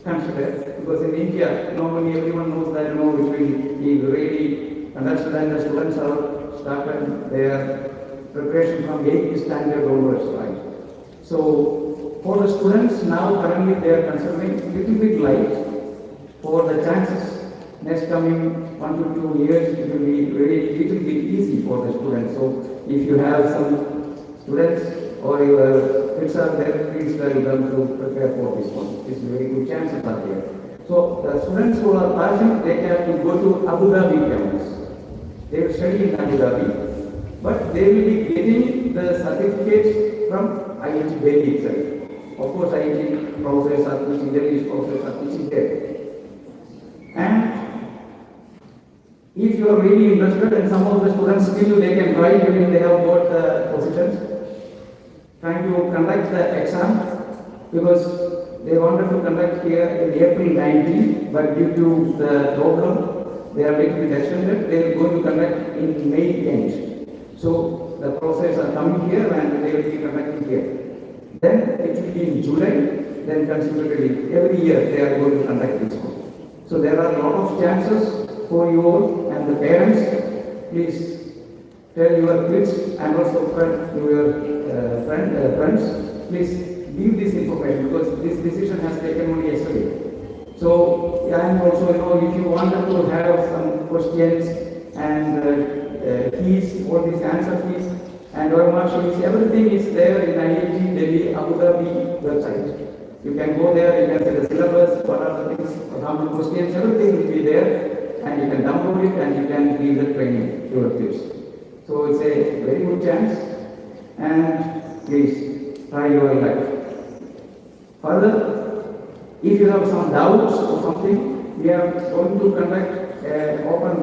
considered, because in India normally everyone knows that it will be really understood, and the students have started their preparation from 8th standard onwards, right? So for the students now currently they are considering little bit light. For the chances next coming 1 to 2 years, it will be really little bit easy for the students. So if you have some students or your kids are there, please tell them to prepare for this one. It's very good chances are there. So the students who are passing, they have to go to Abu Dhabi campus. They will study in Abu Dhabi, but they will be getting the certificates from IIT Delhi itself. Of course, IIT professors are teaching, Delhi professors are teaching there. And if you are really interested, and some of the students still they can try when they have got the positions, trying to conduct the exam, because they wanted to conduct here in April 19, but due to the problem, they are making it extended. They are going to conduct in May end. So the process are coming here and they will be conducting here. Then it will be in July, then consecutively every year they are going to conduct this one. So there are a lot of chances for you all and the parents. Please tell your kids and also your friends, please give this information because this decision has taken only yesterday. So, and also, if you wanted to have some questions and keys, all these answer keys and OMR sheets, everything is there in IIT Delhi Abu Dhabi website. You can go there, you can see the syllabus, what are the things, how many questions, everything will be there, and you can download it and you can give the training to your kids. So it's a very good chance, and please try your luck. Further, if you have some doubts or something, we are going to conduct an open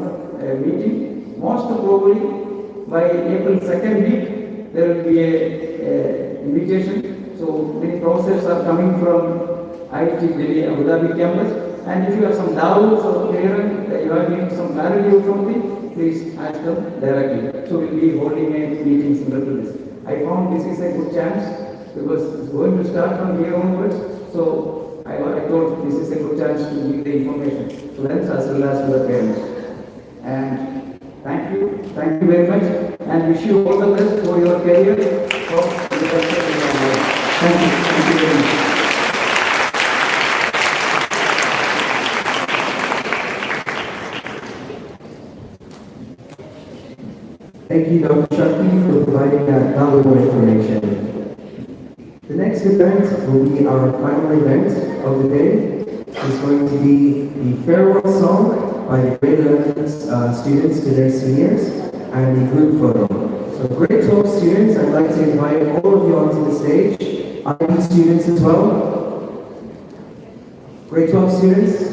meeting. Most probably by April 2nd week, there will be a invitation. So many professors are coming from IIT Delhi Abu Dhabi campus, and if you have some doubts or parents, you are needing some clarity or something, please ask them directly. So we'll be holding a meeting similar to this. I found this is a good chance because it's going to start from here onwards. So I thought this is a good chance to give the information to students as well as to the parents. And thank you very much, and wish you all the best for your career. Thank you very much. Thank you, Dr. Shakti, for providing that valuable information. The next event will be our final event of the day. It's going to be the farewell song by the grade 11 students to their seniors and the group photo. So grade 12 students, I'd like to invite all of you onto the stage. IB students as well. Grade 12 students.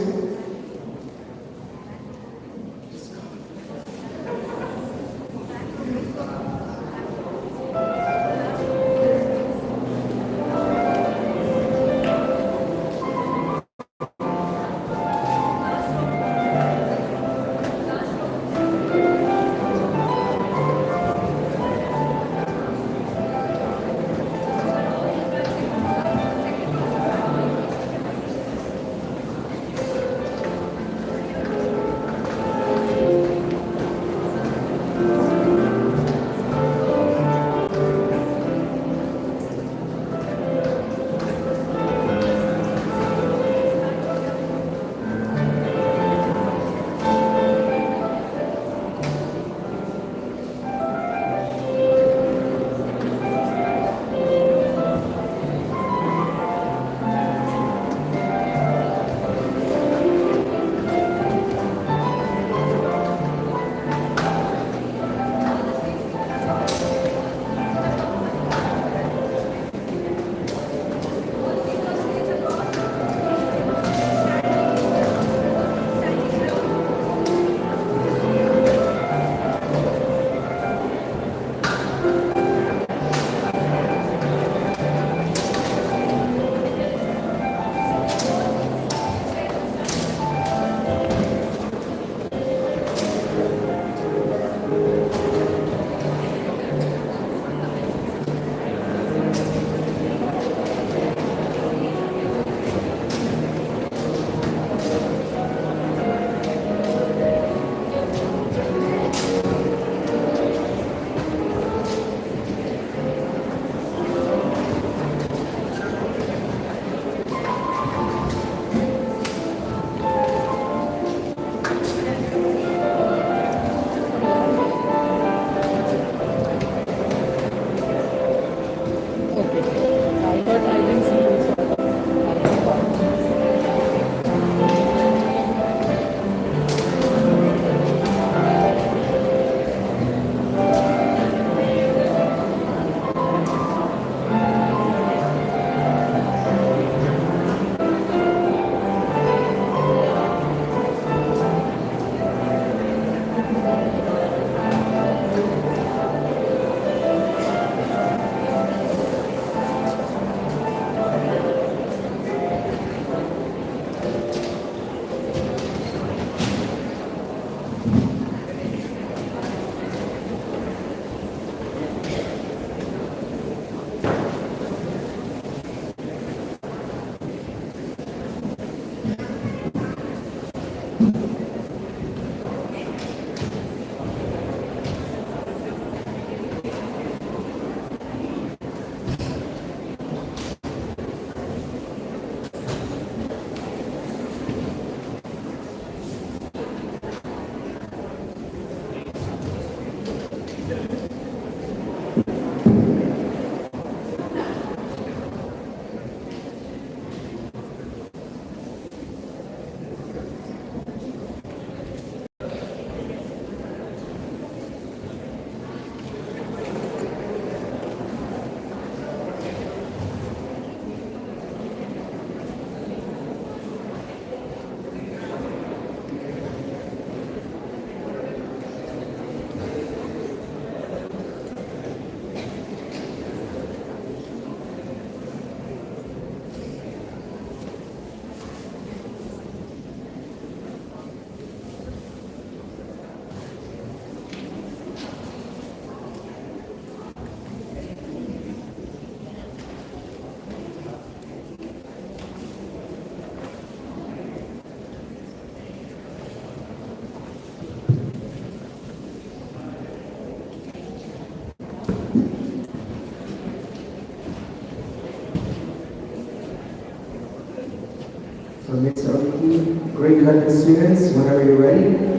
So Ms. Oriki, grade 11 students, whenever you're ready.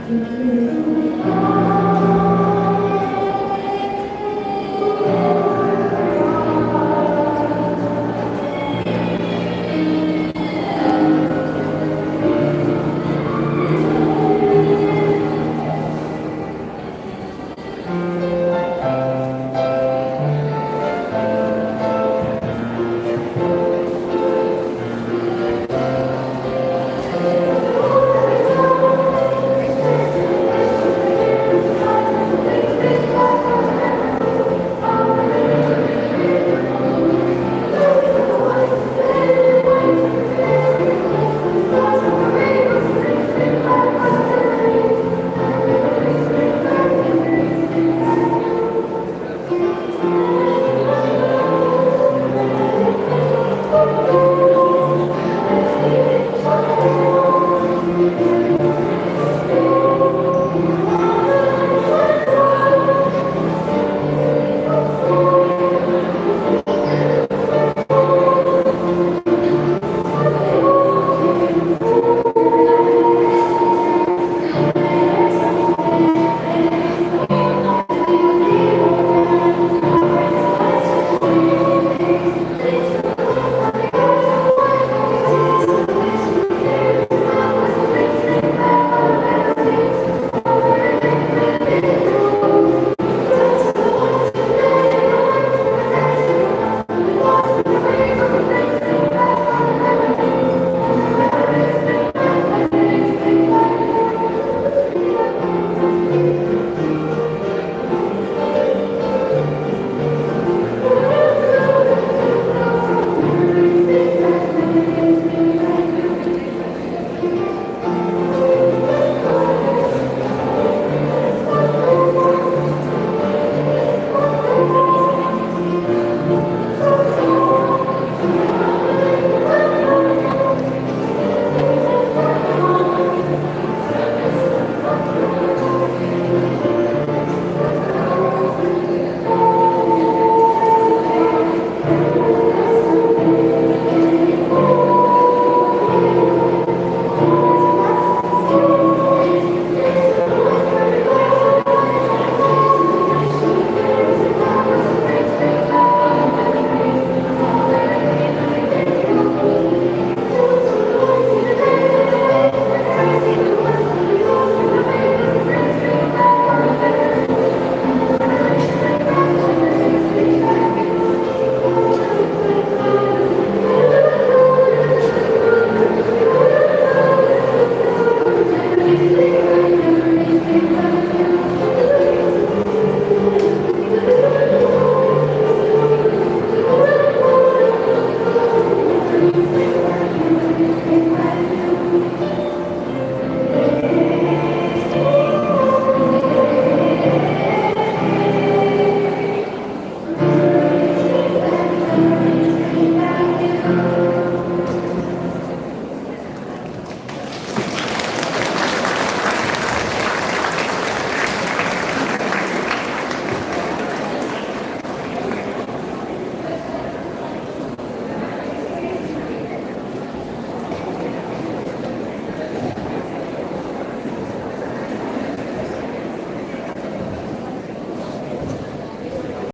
Thank you.